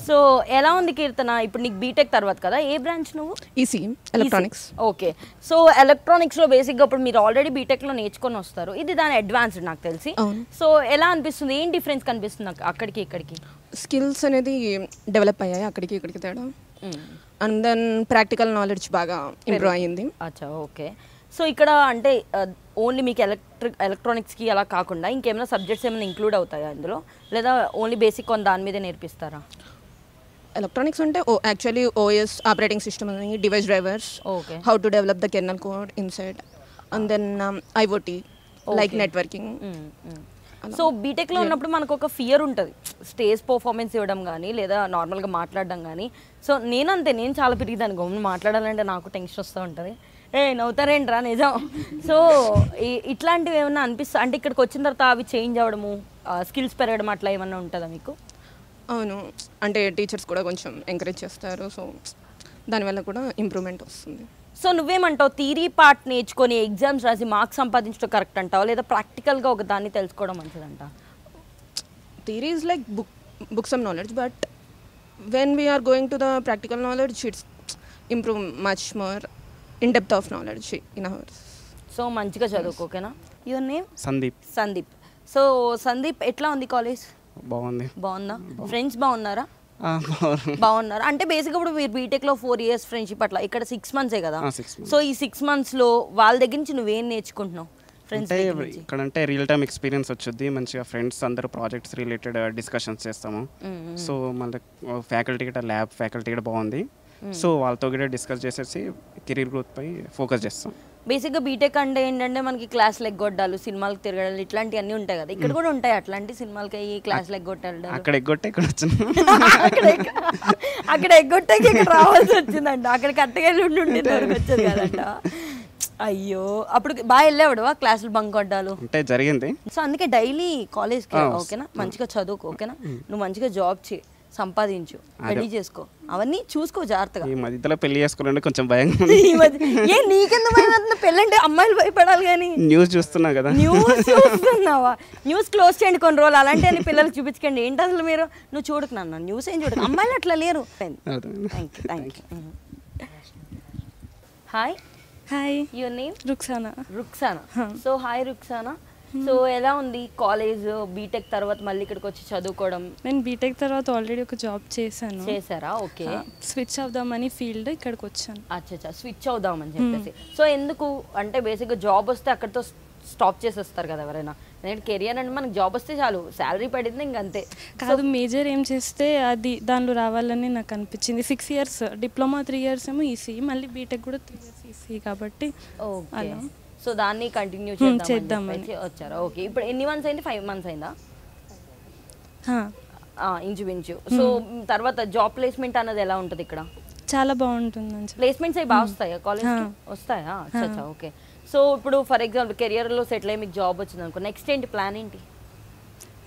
So ఎలా ఉంది కీర్తన? ఇప్పుడు నీకు బీటెక్ తర్వాత కదా, ఏ బ్రాంచ్ నువ్వు? ECE, electronics. ఓకే. సో ఎలక్ట్రానిక్స్లో బేసిక్గా ఇప్పుడు మీరు ఆల్రెడీ బీటెక్లో నేర్చుకొని వస్తారు, ఇది దాని అడ్వాన్స్డ్ నాకు తెలిసి. సో ఎలా అనిపిస్తుంది? ఏం డిఫరెన్స్ కనిపిస్తుంది అక్కడికి ఇక్కడికి? స్కిల్స్ అనేది డెవలప్ అయ్యాయి అక్కడికి ఇక్కడికి తేడా. అండ్ దెన్ ప్రాక్టికల్ నాలెడ్జ్ బాగా ఇంప్రూవ్ అయ్యింది. అచ్చా, ఓకే. సో ఇక్కడ అంటే ఓన్లీ మీకు ఎలక్ట్రానిక్స్కి అలా కాకుండా ఇంకేమైనా సబ్జెక్ట్స్ ఏమైనా ఇంక్లూడ్ అవుతాయా ఇందులో, లేదా ఓన్లీ బేసిక్ దాని మీదే నేర్పిస్తారా? ఎలక్ట్రానిక్స్ అంటే actually OS, operating system, device drivers, how to develop the kernel code inside, and then IoT like networking. So బీటెక్లో ఉన్నప్పుడు మనకు ఒక ఫియర్ ఉంటుంది, స్టేజ్ పర్ఫార్మెన్స్ ఇవ్వడం కానీ లేదా నార్మల్గా మాట్లాడడం కానీ. సో నేను చాలా పెరిగిదాన్ని, గమ్మున మాట్లాడాలంటే నాకు టెన్షన్ వస్తూ ఉంటుంది. నవ్వుతారేంట్రా నిజం. సో ఇట్లాంటివి ఏమన్నా అనిపిస్తా అంటే ఇక్కడికి వచ్చిన తర్వాత అవి చేంజ్ అవ్వడము, స్కిల్స్ పెరగడం అట్లా ఏమన్నా ఉంటుందా మీకు? అవును, అంటే టీచర్స్ కూడా కొంచెం ఎంకరేజ్ చేస్తారు, సో దానివల్ల కూడా ఇంప్రూవ్మెంట్ వస్తుంది. సో నువ్వేమంటావు? థియరీ పార్ట్ నేర్చుకొని ఎగ్జామ్స్ రాసి మార్క్స్ సంపాదించడం కరెక్ట్ అంటావా, లేదా ప్రాక్టికల్గా ఒక దాన్ని తెలుసుకోవడం మంచిదంట? Theory is like book some knowledge, but when we're going to the practical knowledge it's improve much more in depth of knowledge in ours. So మంచిగా చదువుకో, ఓకేనా? Your name? Sandeep. So Sandeep, ఎట్లా ఉంది కాలేజ్? బాగుందా? ఫ్రెండ్స్ బాగున్నారా? బాగున్నారు. అంటే బేసిక్గా ఇప్పుడు మీరు బీటెక్లో 4 years ఫ్రెండ్షిప్, అట్లా ఇక్కడ 6 months కదా. సో ఈ 6 monthsలో వాళ్ళ దగ్గర నుంచి నువ్వేం నేర్చుకుంటున్నావు? ఫ్రెండ్స్ ఇక్కడ అంటే రియల్ టైమ్ ఎక్స్పీరియన్స్ వచ్చింది, మంచిగా ఫ్రెండ్స్ అందరూ ప్రాజెక్ట్స్ రిలేటెడ్ డిస్కషన్స్ చేస్తాము. సో మళ్ళీ ఫ్యాకల్టీ కూడా ల్యాబ్ ఫ్యాకల్టీ కూడా బాగుంది. సో వాళ్ళతో కూడా డిస్కస్ చేసేసి కెరీర్ గ్రోత్ పై ఫోకస్ చేస్తాం. బేసిక్గా బీటెక్ అంటే ఏంటంటే మనకి క్లాస్లు ఎగ్గొట్టాలు, సినిమాలకు తిరగడాలు ఇట్లాంటివి అన్నీ ఉంటాయి కదా. ఇక్కడ కూడా ఉంటాయి అట్లాంటి సినిమాలకి అయ్యి క్లాస్లు ఎగ్గొట్టాలి. అక్కడ ఎగ్గొట్టే ఇక్కడ వచ్చింది, అక్కడ ఎగ్గొట్టాకి ఇక్కడ రావాల్సి వచ్చిందంట. అక్కడికి అట్టగెళ్ళి ఉండి వచ్చేది కదంట. అయ్యో, అప్పుడు బాగా వెళ్ళేవాడు క్లాసులు బంక్ కొట్టాలు అంటే జరిగింది. సో అందుకే డైలీ కాలేజ్కి ఓకేనా, మంచిగా చదువుకో ఓకేనా, నువ్వు మంచిగా జాబ్ చేయి, సంపాదించు, పెళ్లి చేసుకో, అవన్నీ చూసుకో జాగ్రత్తగా. ఈ మధ్యలో పెళ్లి చేసుకోవాలంటే కొంచెం భయం. నీకెందుకు భయం? పెళ్ళంటే అమ్మాయిలు భయపడాలి కానీ. న్యూస్ చూస్తున్నా కదా. న్యూస్ చూస్తున్నావా? న్యూస్ క్లోజ్ చేయండి కొన్ని రోజులు, అలాంటి అని పిల్లలకు చూపించకండి. ఏంటి అసలు మీరు? నువ్వు చూడకు నాన్న, న్యూస్ ఏం చూడకు, అమ్మాయిలు అట్లా లేరు. Thank you. Hi, your name? Rukhsana. So hi Rukhsana. So ఎలా ఉంది కాలేజ్? బీటెక్ తర్వాత మళ్ళీ ఇక్కడికి వచ్చి చదువుకోవడం? నేను బీటెక్ తర్వాత ఆల్రెడీ ఒక జాబ్ చేశారా? ఓకే. స్విచ్ అవుదామని ఫీల్డ్ ఇక్కడికి వచ్చాను. అచ్చా, స్విచ్ అవుదామని చెప్పేసి. సో ఎందుకు అంటే బేసిక్గా జాబ్ వస్తే అక్కడితో స్టాప్ చేసేస్తారు కదా ఎవరైనా. నేను కెరియర్ అంటే మనకు జాబ్ వస్తే చాలు, శాలరీ పడింది ఇంకంతే. కాదు, మేజర్ ఏం చేస్తే అది దానిలో రావాలని నాకు అనిపించింది. 6 years డిప్లొమా, 3 years ఏమో ఈసీ, మళ్ళీ బీటెక్ కూడా 3 years ఈసీ కాబట్టి అలా. సో దాన్ని కంటిన్యూ చేద్దామని వచ్చారా? ఓకే. ఇప్పుడు ఎన్ని మంత్స్ అయింది? 5 months అయిందా? ఇంచుమించు. సో తర్వాత జాబ్ ప్లేస్మెంట్ అన్నది ఎలా ఉంటుంది ఇక్కడ? చాలా బాగుంటుంది. ప్లేస్మెంట్స్ అవి బాగా వస్తాయా కాలేజ్? వస్తాయా? అచ్చా, ఓకే. సో ఇప్పుడు ఫర్ ఎగ్జాంపుల్ కెరియర్లో సెటిల్ అయ్యి మీకు జాబ్ వచ్చింది అనుకో, నెక్స్ట్ ఏంటి ప్లాన్ ఏంటి?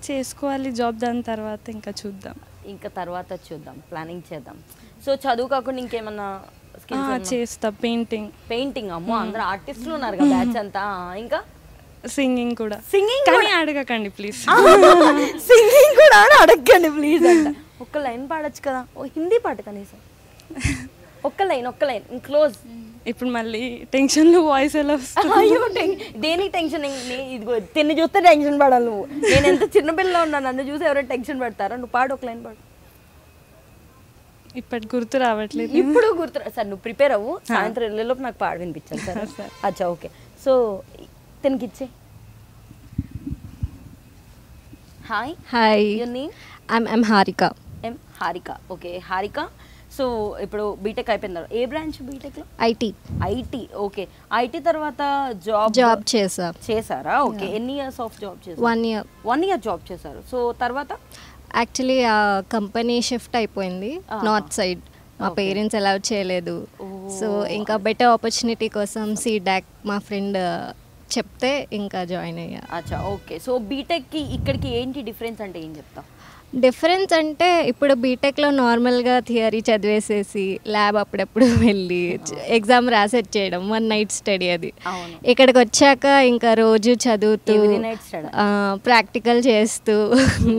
చేసుకోవాలి జాబ్, దాని తర్వాత ఇంకా చూద్దాం. ఇంకా తర్వాత చూద్దాం, ప్లానింగ్ చేద్దాం. సో చదువు కాకుండా ఇంకేమన్నా చేస్తా? పెయింటింగ్. అమ్మో, అందరూ ఆర్టిస్టులు ఉన్నారు కదా బ్యాచ్ అంతా. ఇంకా సింగింగ్ కూడా. సింగింగ్ కానీ అడగకండి ప్లీజ్. సింగింగ్ కూడా అడగండి ప్లీజ్ అంట. ఒక్క లైన్ పాడొచ్చు కదా, ఓ హిందీ పాట కనీసం. ఒక్క లైన్ క్లోజ్. ఇప్పుడు మళ్ళీ టెన్షన్లో వాయిస్ ఎలా వస్తుంది? అయ్యో, దేనికి టెన్షన్? ఇదిగో తిని చూస్తే టెన్షన్ పడాలి నువ్వు. నేను ఎంత చిన్నపిల్లలో ఉన్నాను, నన్ను చూసి ఎవరైనా టెన్షన్ పెడతారా? నువ్వు పాడు, ఒక లైన్ పాడు. ఇప్పటి గుర్తు రావట్లేదు. ఇప్పుడు గుర్తు సార్, నువ్వు ప్రిపేర్ అవ్వు, సాయంత్రం వెళ్ళేలోపు నాకు పాడు వినిపించాలి సార్. అచ్చా, ఓకే. సో తనకి ఇచ్చే hi. Your name? I'm Harika. Harika, okay. Harika, so ఇప్పుడు బీటెక్ అయిపోయిందా? ఏ బ్రాంచ్ బీటెక్లో? IT, okay. ఐటీ తర్వాత జాబ్ చేశారా? ఓకే. ఎన్ని ఇయర్స్ ఆఫ్ జాబ్ చేశారు? 1 year జాబ్ చేశారు. సో తర్వాత యాక్చువల్లీ ఆ కంపెనీ షిఫ్ట్ అయిపోయింది నార్త్ సైడ్. మా పేరెంట్స్ అలౌ చేయలేదు. సో ఇంకా బెటర్ ఆపర్చునిటీ కోసం సీడాక్ మా ఫ్రెండ్ చెప్తే ఇంకా జాయిన్ అయ్యా. అచ్చా, ఓకే. సో బీటెక్కి ఇక్కడికి ఏంటి డిఫరెన్స్ అంటే ఏం చెప్తావు? డిఫరెన్స్ అంటే ఇప్పుడు బీటెక్లో నార్మల్గా థియరీ చదివేసేసి ల్యాబ్ అప్పుడప్పుడు వెళ్ళి ఎగ్జామ్ రాసొచ్చేయడం, 1 night స్టడీ అది. ఇక్కడికి వచ్చాక ఇంకా రోజు చదువుతూ ప్రాక్టికల్ చేస్తూ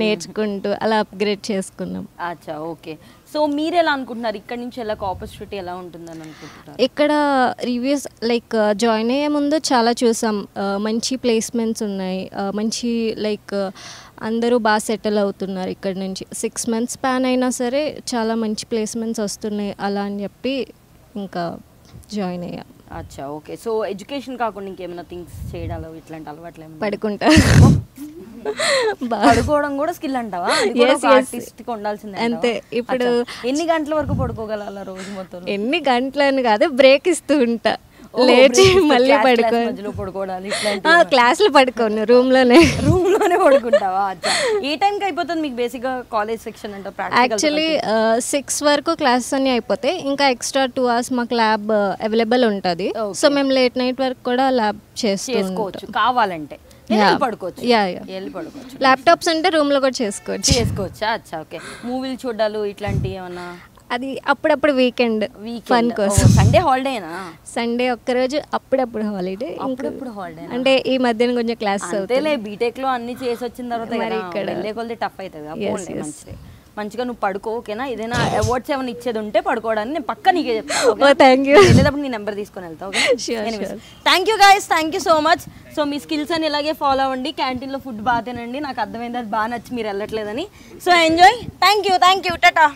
నేర్చుకుంటూ అలా అప్గ్రేడ్ చేసుకున్నాం. అచ్చా, ఓకే. సో మీరు ఎలా అనుకుంటున్నారు, ఇక్కడ నుంచి ఎలా ఆపర్చునిటీ ఎలా ఉంటుందని అనుకుంటున్నారు? ఇక్కడ రివ్యూస్ లైక్ జాయిన్ అయ్యే ముందు చాలా చూసాం, మంచి ప్లేస్మెంట్స్ ఉన్నాయి, మంచి లైక్ అందరూ బాగా సెటిల్ అవుతున్నారు ఇక్కడ నుంచి. 6 months స్పాన్ అయినా సరే చాలా మంచి ప్లేస్మెంట్స్ వస్తున్నాయి అలా అని చెప్పి ఇంకా జాయిన్ అయ్యా. అచ్చా, ఓకే. సో ఎడ్యుకేషన్ కాకుండా ఇంకేమైనా థింగ్స్ చేయడాలో ఇట్లాంటి అలవాట్లు పడుకుంటా? పడుకోవడం కూడా స్కిల్ అంటావా? ఆర్టిస్ట్కి ఉండాల్సిందే అంతే. ఇప్పుడు ఎన్ని గంటల వరకు పడుకోగల రోజు మొత్తం? ఎన్ని గంటలని కాదు, బ్రేక్ ఇస్తూ ఉంటా, లేచి మళ్ళీ పడుకోవడాలి. క్లాస్లో పడుకోను, రూమ్లోనే పడుకుంటావా? ఏ టైంకి అయిపోతుంది మీకు బేసిక్గా కాలేజ్ సెక్షన్ అంటే? యాక్చువల్లీ 6 వరకు క్లాసెస్ అన్నీ అయిపోతాయి. ఇంకా ఎక్స్ట్రా 2 hours మాకు ల్యాబ్ అవైలబుల్ ఉంటుంది. సో మేము లేట్ నైట్ వరకు కూడా ల్యాబ్ చేసుకోవచ్చు కావాలంటే. ల్యాప్టాప్స్ అంటే రూమ్లో కూడా చేసుకోవచ్చా? అచ్చా, ఓకే. మూవీలు చూడాలి ఇట్లాంటివి ఏమన్నా? అది అప్పుడప్పుడు వీకెండ్ ఫన్ కోసం. సండే హాలిడేనా? సండే ఒక్కరోజు అప్పుడప్పుడు హాలిడే. అంటే ఈ మధ్యన కొంచెం క్లాస్ అవుతాయి. బీటెక్ లో అన్ని చేసి వచ్చిన తర్వాత వెళ్ళే కొద్ది టఫ్ అవుతుంది. మంచిగా నువ్వు పడుకో, ఓకేనా? ఏదైనా అవార్డ్స్ ఏమైనా ఇచ్చేది ఉంటే పడుకోవడానికి నేను పక్క నీకే చెప్తాను. వెళ్ళేటప్పుడు నీ నెంబర్ తీసుకొని వెళ్తావు. Thank you guys, thank you so much. So me skills అని ఇలాగే ఫాలో అవ్వండి. క్యాంటీన్లో ఫుడ్ బాగా తినండి. నాకు అర్థమైంది అది బాగా నచ్చి మీరు వెళ్ళట్లేదని. So enjoy. Thank you, tata.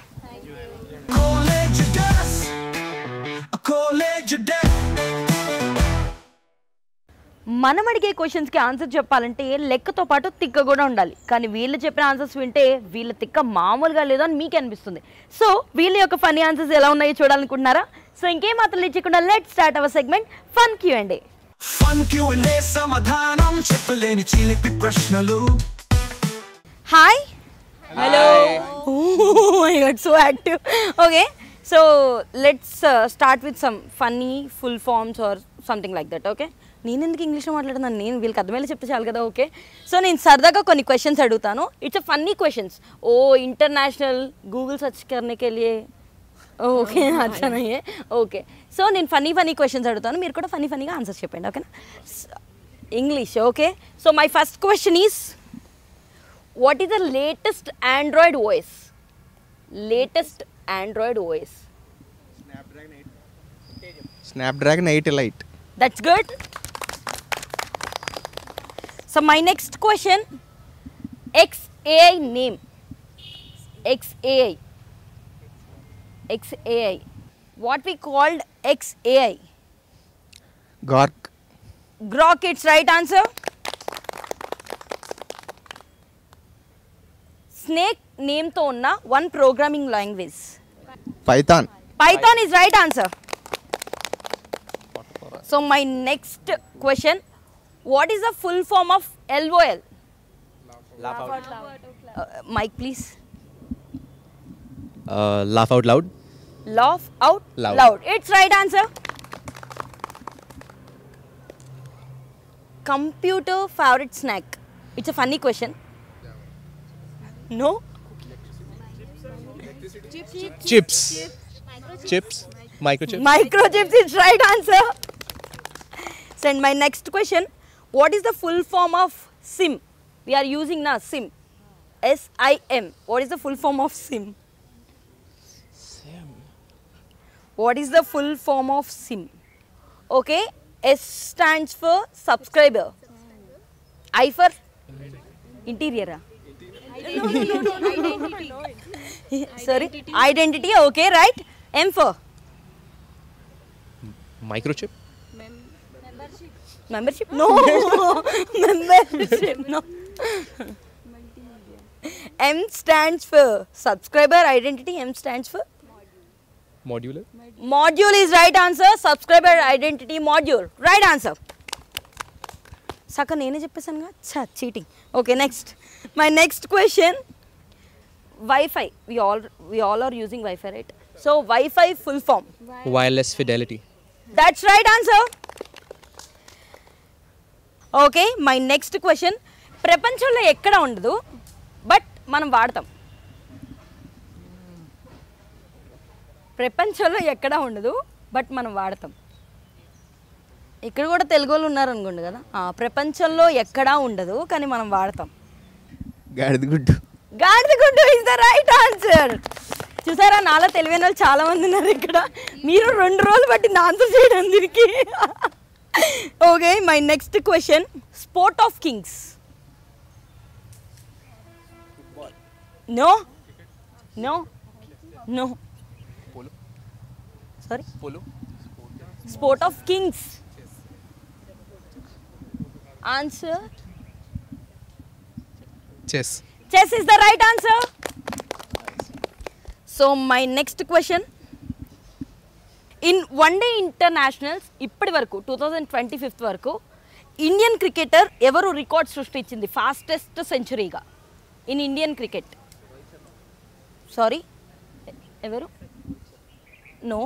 మనం అడిగే క్వశ్చన్స్కి ఆన్సర్ చెప్పాలంటే లెక్కతో పాటు తిక్క కూడా ఉండాలి. కానీ వీళ్ళు చెప్పిన ఆన్సర్స్ వింటే వీళ్ళ తిక్క మామూలుగా లేదో అని మీకు అనిపిస్తుంది. సో వీళ్ళ యొక్క ఫన్నీ ఆన్సర్స్ ఎలా ఉన్నాయో చూడాలనుకుంటున్నారా? సో ఇంకేం మాత్రం లేచకుండా let's start our segment fun Q&A. సమాధానం చెప్పలేని చిలిపి ప్రశ్నలు. Hi, hello. Oh my God, so active. Okay, so let's start with some funny full forms or something like that. Okay, నేను ఎందుకు ఇంగ్లీష్లో మాట్లాడుతున్నాను? నేను వీళ్ళకి అర్థమయ్యేలా చెప్తే చాలు కదా. ఓకే, సో నేను సరదాగా కొన్ని క్వశ్చన్స్ అడుగుతాను. It's a funny questions. ఓ ఇంటర్నేషనల్ గూగుల్ సర్చ్ करने के लिए ఓకే అట్లా నయ్యే. ఓకే, సో నేను ఫన్నీ క్వశ్చన్స్ అడుగుతాను, మీరు కూడా ఫన్నీగా ఆన్సర్స్ చెప్పండి. ఓకేనా? English. Okay, so my first question is, what is the latest Android OS? Latest Android OS. Snapdragon 8 Lite. That's good. So my next question, XAI name. XAI. What we called XAI? Gork. Grok, it's right answer. Snake name to unna one programming language. Python. Python is right answer. So my next question, what is the full form of LOL? Laugh out. Mike, please. Laugh out loud. Laugh out Loud. loud. It's right answer. Computer favorite snack. It's a funny question. No? Chips. Chips. Microchips. Microchips is right answer. Send my next question. What is the full form of SIM? We are using now SIM. SIM. What is the full form of SIM? What is the full form of SIM? Okay. S stands for subscriber. I for interior. No. Sorry. Identity. Okay, right. M for Microchip. membership. No. Membership. No. M stands for subscriber. Identity. M stands for Modular. module is right answer. Subscriber identity module. Right answer. Saka nene cheppesanu ga cheating. Okay, next. My next question. Wi-Fi. We all are using Wi-Fi, right? So Wi-Fi full form. Wireless fidelity. That's right answer. Okay, my next question. ప్రపంచంలో ఎక్కడ ఉండదు but మనం వాడతాం. ప్రపంచంలో ఎక్కడా ఉండదు but మనం వాడతాం. ఇక్కడ కూడా తెలుగు వాళ్ళు ఉన్నారనుకోండి కదా. ప్రపంచంలో ఎక్కడా ఉండదు కానీ మనం వాడతాం. గాడిదగుడ్డు. గాడిదగుడ్డు ఇస్ ద రైట్ ఆన్సర్. చూసారా, నాలో తెలివైన వాళ్ళు చాలా మంది ఉన్నారు ఇక్కడ. మీరు 2 రోజులు బట్టి ఆన్సర్ చేయడం దీనికి. Okay, my next question. Sport of kings. No no no sorry polo. Sport of kings. Answer Chess. chess is the right answer. So my next question, in one day internationals ఇప్పటి వరకు 2025 వరకు Indian cricketer ఎవరు record సృష్టించింది fastest సెంచరీగా in Indian cricket? Sorry, ఎవరు? No.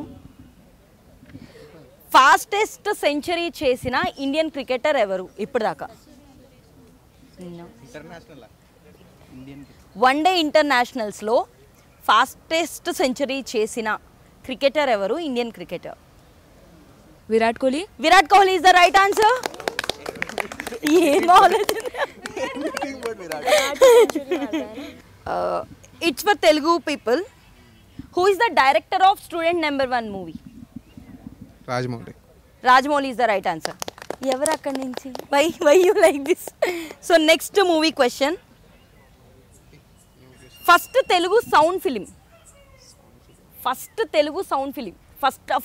Fastest century చేసిన Indian cricketer ఎవరు ఇప్పటిదాకా? వన్ డే ఇంటర్నేషనల్స్లో ఫాస్టెస్ట్ సెంచరీ చేసిన క్రికెటర్ ఎవరు Indian cricketer? Virat Kohli. Virat Kohli is the right answer. ఏం ఆలోచన. It's for Telugu people. Who is the director of Student Number 1 movie? Rajmouli. Rajmouli is the right answer. Ever akkadi nunchi? Why you like this? So next movie question. First Telugu sound film.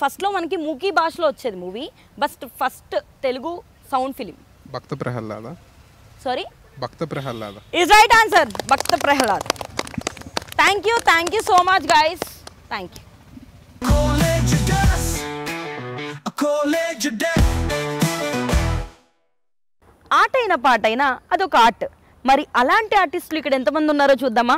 First lo manaki Mooki భాషలో వచ్చేది movie. But first Telugu sound film. Bhakta Prahlada. Sorry, Bhakta Prahlada is right answer. Bhakta Prahlada. Thank you so much guys. Thank you. ఆటైన పాటైనా అదొక art. మరి అలాంటి ఆర్టిస్టులు ఇక్కడ ఎంతమంది ఉన్నారో చూద్దామా?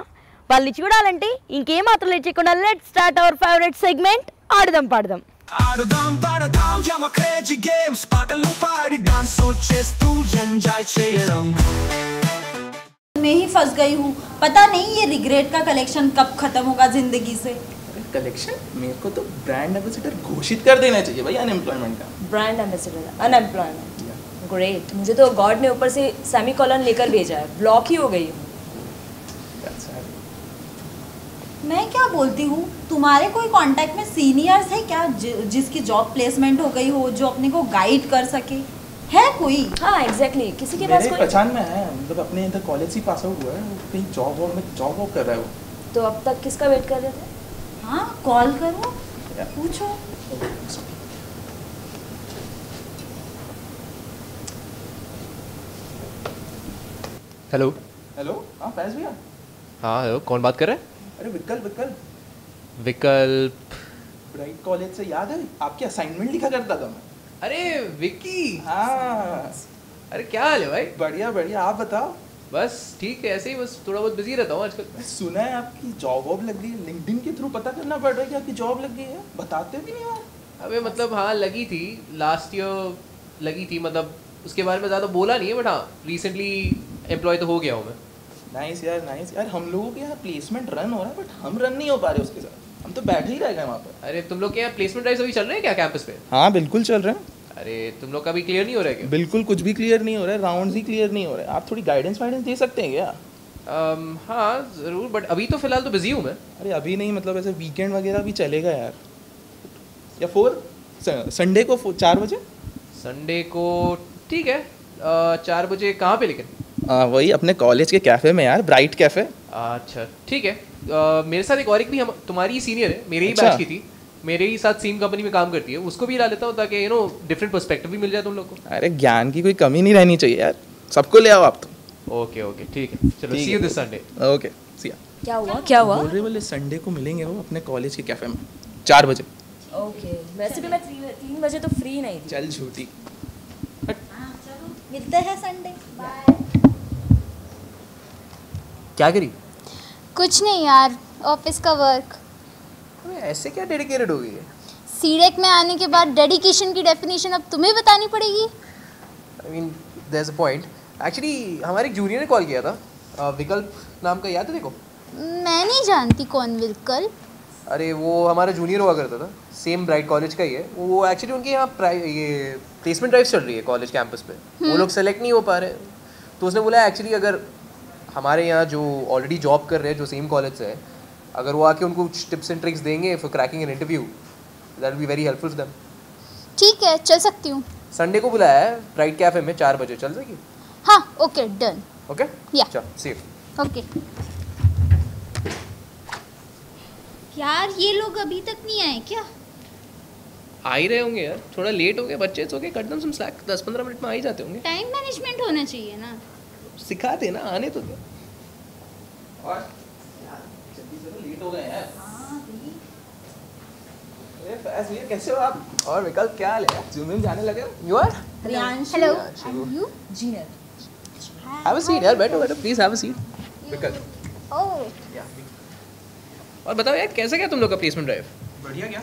వాళ్ళని చూడాలంటే ఇంకేం మాత్రం లేట్ చేయకుండా let's start our favourite segment ఆడుదాం పాడుదాం. ఆడుదాం పాడుదాం యమ క్రేజీ గేమ్స్, పాటలు పాడి డాన్స్ చేస్తూ ఎంజాయ్ చేయడం. मैं ही फंस गई हूँ, पता नहीं ये रिग्रेट का कलेक्शन कब खत्म होगा जिंदगी से. कलेक्शन मेरे को तो ब्रांड एम्बेसडर घोषित कर देना चाहिए भाई अनएम्प्लॉयमेंट का. Brand ambassador unemployment, great. मुझे तो गॉड ने ऊपर से सेमीकोलन लेकर भेजा है, ब्लॉक ही हो गई हूँ. मैं क्या बोलती हूँ, तुम्हारे कोई कांटेक्ट में सीनियर्स है क्या जिसकी जॉब प्लेसमेंट हो गई हो, जो अपने को गाइड कर सके? है कोई? हाँ एग्जैक्टली, किसी के पास कोई पहचान में है, मतलब अपने इधर कॉलेज से पास आउट हुआ है, कहीं जॉब कर रहा है वो. तो अब तक किसका वेट कर रहे थे? हाँ कॉल करो, पूछो. हेलो हेलो हाँ फैज भैया। हाँ हेलो, कौन बात कर रहा है? अरे विकल्प विकल्प। ब्राइट कॉलेज से याद है आपकी असाइनमेंट लिखा करता था मैं। अरे विकी। हाँ अरे क्या हाल है भाई? बढ़िया बढ़िया, आप बताओ। बस ठीक है, ऐसे ही बस थोड़ा बहुत बिजी रहता हूँ आजकल। सुना है आपकी जॉब वॉब लग गई है, लिंक्डइन के थ्रू पता करना पड़ रहा है कि आपकी जॉब लग गई है, बताते भी नहीं हो। अबे मतलब हाँ लगी थी, लास्ट ईयर लगी थी, मतलब उसके बारे में ज़्यादा बोला नहीं है, बट हाँ रिसेंटली एम्प्लॉय तो हो गया हूँ मैं। नाइस यार, हम लोगों के यहाँ प्लेसमेंट रन हो रहा है बट हम रन नहीं हो पा रहे उसके साथ, हम तो बैठे ही रह गए वहाँ पर। अरे तुम लोग के यहाँ प्लेसमेंट ड्राइव अभी चल रहे हैं क्या कैंपस पे? हाँ बिल्कुल चल रहे हैं। अरे तुम लोग का भी क्लियर नहीं हो रहा है क्या? बिल्कुल कुछ भी क्लियर नहीं हो रहा है, राउंड्स ही क्लियर नहीं हो रहे। आप थोड़ी गाइडेंस वाइडेंस दे सकते हैं क्या? हाँ ज़रूर, बट अभी तो फिलहाल तो बिजी हूँ मैं। अरे अभी नहीं, मतलब ऐसे वीकेंड वगैरह भी चलेगा यार, या संडे को 4 बजे। संडे को ठीक है, 4 बजे कहाँ पे लेकिन? वही अपने कॉलेज के कैफ़े में यार, ब्राइट कैफ़े। अच्छा ठीक है। मेरे साथ एक और एक भी हम तुम्हारी सीनियर है, मेरे ही अच्छा। बैच की थी, मेरे ही साथ सेम कंपनी में काम करती है, उसको भी ला लेता हूँ ताकि डिफरेंट पर्सपेक्टिव भी मिल जाए तुम लोग को। अरे ज्ञान की कोई कमी नहीं रहनी चाहिए यार, सबको ले आओ आप तो। ओके ठीक है, चलो सी यू दिस संडे। ओके सी या। क्या हुआ? बोल रहे बोले संडे को मिलेंगे वो अपने कॉलेज के कैफ़े में 4 बजे। ओके, वैसे भी मैं 3 बजे तो फ्री नहीं थी। चल झूठी। मिलते हैं संडे, बाय। क्या करी? कुछ नहीं यार, ऑफिस का वर्क। अबे ऐसे क्या डेडिकेटेड हो गई है? सीडेक में आने के बाद डेडिकेशन की डेफिनेशन अब तुम्हें बतानी पड़ेगी। I mean there is a point. Actually हमारे एक जूनियर ने कॉल किया था, विकल्प नाम का, याद है देखो? मैं नहीं जानती कौन विकल्प। अरे वो हमारा जूनियर हुआ करता था, सेम ब्राइट कॉलेज का ही है वो। एक्चुअली उनके यहाँ ये प्लेसमेंट ड्राइव चल रही है कॉलेज कैंपस पे, वो लोग सेलेक्ट नहीं हो पा रहे, तो उसने बोला एक्चुअली अगर हमारे यहाँ जो ऑलरेडी जॉब कर रहे हैं जो सेम कॉलेज से है, अगर वो आके उनको कुछ टिप्स एंड ट्रिक्स देंगे for cracking an interview, that will be very helpful for them. ठीक है, चल सकती हूँ। संडे को बुलाया है ब्राइट कैफे में 4 बजे, चल जाएगी? हाँ ओके डन। ओके या चल सी यू। ओके। यार ये लोग अभी तक नहीं आए क्या? आ ही रहे होंगे यार, थोड़ा लेट हो गया, बच्चे सो के cut them some slack, 10-15 minute में आ ही जाते होंगे। टाइम मैनेजमेंट होना चाहिए ना। सिखा देना, आने तो दे। और जल्दी से लेट हो गए यार। अरे फैज भैया कैसे हो आप? और विकल्प क्या हाल है? जिम जाने लगे हो? You are? Riyansh. Hello. You? जीनर। हैव अ सीट यार, बैठो प्लीज हैव अ सीट। विकल्प। ओह और बताओ यार कैसे क्या तुम लोग का प्लेसमेंट ड्राइव? बढ़िया क्या?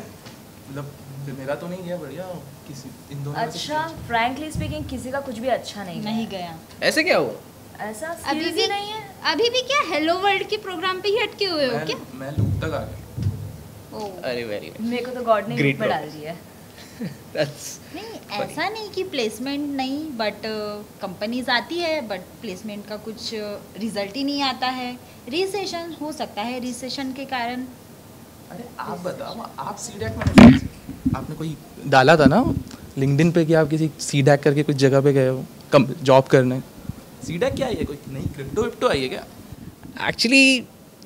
मतलब मेरा तो नहीं गया बढ़िया, किसी इन दोनों में से अच्छा, फ्रैंकली स्पीकिंग किसी का कुछ भी अच्छा नहीं गया। ऐसे क्या हुआ? ऐसा अभी skills भी ही नहीं है। अभी भी क्या हेलो वर्ल्ड के प्रोग्राम पे ही अटके हुए हो क्या? मैं लूप तक आ गया। अरे वेरी मेरे को तो गॉड ने Great लूप में डाल दिया है। दैट्स नहीं ऐसा नहीं कि प्लेसमेंट नहीं, बट कंपनीज आती है बट प्लेसमेंट का कुछ रिजल्ट ही नहीं आता है। रिसेशन हो सकता है, रिसेशन के कारण। अरे आप बताओ, आप सीडैक में आपने कोई डाला था ना लिंक्डइन पे कि आप किसी सीडैक करके कुछ जगह पे गए हो जॉब करने? सीडैक क्या है? कोई नई क्रिप्टो विप्टो आई है क्या? एक्चुअली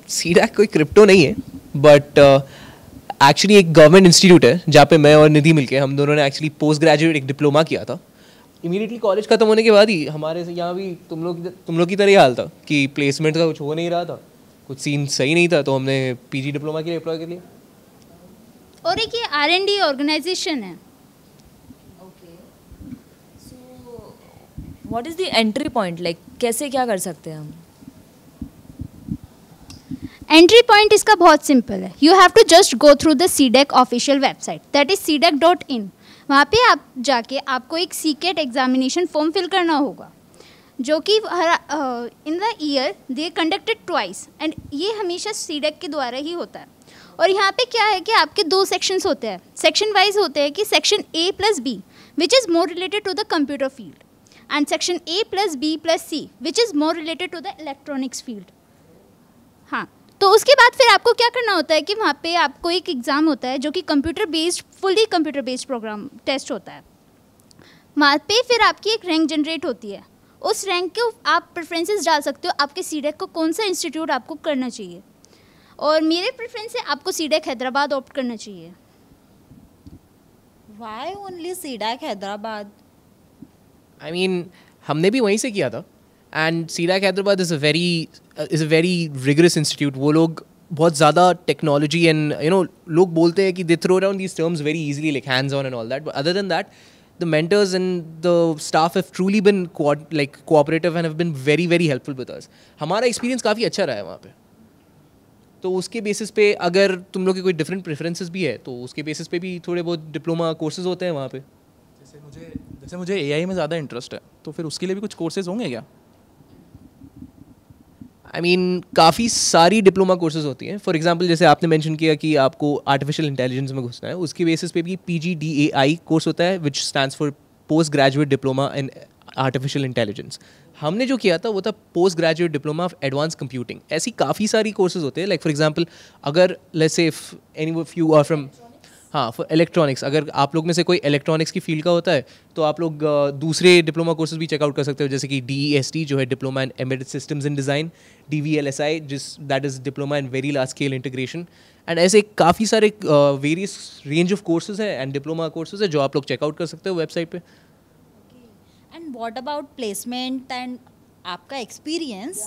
सीडैक कोई क्रिप्टो नहीं है, बट एक्चुअली एक गवर्नमेंट इंस्टीट्यूट है जहाँ पे मैं और निधि मिलके हम दोनों ने एक्चुअली पोस्ट ग्रेजुएट एक डिप्लोमा किया था। इमीडिएटली कॉलेज खत्म होने के बाद ही हमारे यहाँ भी तुम लोग की तरह ही हाल था कि प्लेसमेंट का कुछ हो नहीं रहा था, कुछ सीन सही नहीं था, तो हमने पीजी डिप्लोमा के लिए अप्लाई कर लिया। और एक ये R&D ऑर्गेनाइजेशन है। What is the entry point, like कैसे क्या कर सकते हैं हम? एंट्री पॉइंट इसका बहुत सिंपल है। You have to just go through the CDAC official website, that is cdec.in। वहाँ पे आप जाके आपको एक सीकेट एग्जामिनेशन फॉर्म फिल करना होगा, जो कि in the year they conducted twice, and ये हमेशा सीडेक के द्वारा ही होता है। और यहाँ पे क्या है कि आपके 2 सेक्शंस होते हैं, सेक्शन वाइज होते हैं कि section A+B which is more related to the computer field, and section A+B+C which is more related to the electronics field. हाँ, तो उसके बाद फिर आपको क्या करना होता है कि वहाँ पे आपको एक एग्ज़ाम होता है जो कि fully computer based program test होता है। वहाँ पे फिर आपकी एक रैंक जनरेट होती है, उस रैंक के आप प्रेफरेंसेस डाल सकते हो आपके सीडेक को कौन सा इंस्टीट्यूट आपको करना चाहिए, और मेरे प्रेफरेंस से आपको सीडेक हैदराबाद ऑप्ट करना चाहिए। Why only CDAC Hyderabad? I mean हमने भी वहीं से किया था, and CDAC Hyderabad is a very rigorous institute. वो लोग बहुत ज़्यादा टेक्नोलॉजी एंड लोग बोलते हैं कि they throw around these terms very easily like hands on and all that, but other than that the mentors and the staff have truly been cooperative and have been very very helpful with us. हमारा experience काफ़ी अच्छा रहा है वहाँ पे. तो उसके basis पे अगर तुम लोग के कोई डिफरेंट प्रेफरेंसेस भी है तो उसके बेसिस पे भी थोड़े बहुत डिप्लोमा कोर्सेज होते हैं वहाँ पे. जैसे मुझे AI में ज़्यादा इंटरेस्ट है तो फिर उसके लिए भी कुछ कोर्सेज होंगे क्या? आई मीन काफ़ी सारी डिप्लोमा कोर्सेज होती हैं. फॉर एग्जांपल जैसे आपने मेंशन किया कि आपको आर्टिफिशियल इंटेलिजेंस में घुसना है, उसके बेसिस पे भी PGDAI कोर्स होता है which stands for post graduate diploma in artificial intelligence. हमने जो किया था वो था post graduate diploma of advance computing. ऐसी काफ़ी सारी कोर्सेज होते हैं. लाइक फॉर एग्जांपल अगर let's say any of you are from for electronics, अगर आप लोग में से कोई इलेक्ट्रॉनिक्स की फील्ड का होता है तो आप लोग दूसरे डिप्लोमा कोर्सेज भी चेकआउट कर सकते हो, जैसे कि DEST जो है diploma in embedded systems in design, DVLSI that is diploma in very large scale integration. And ऐसे काफ़ी सारे वेरियस रेंज ऑफ कोर्सेज है एंड डिप्लोमा कोर्सेज है जो आप लोग चेकआउट कर सकते हो वेबसाइट पे. And what about placement and आपका एक्सपीरियंस?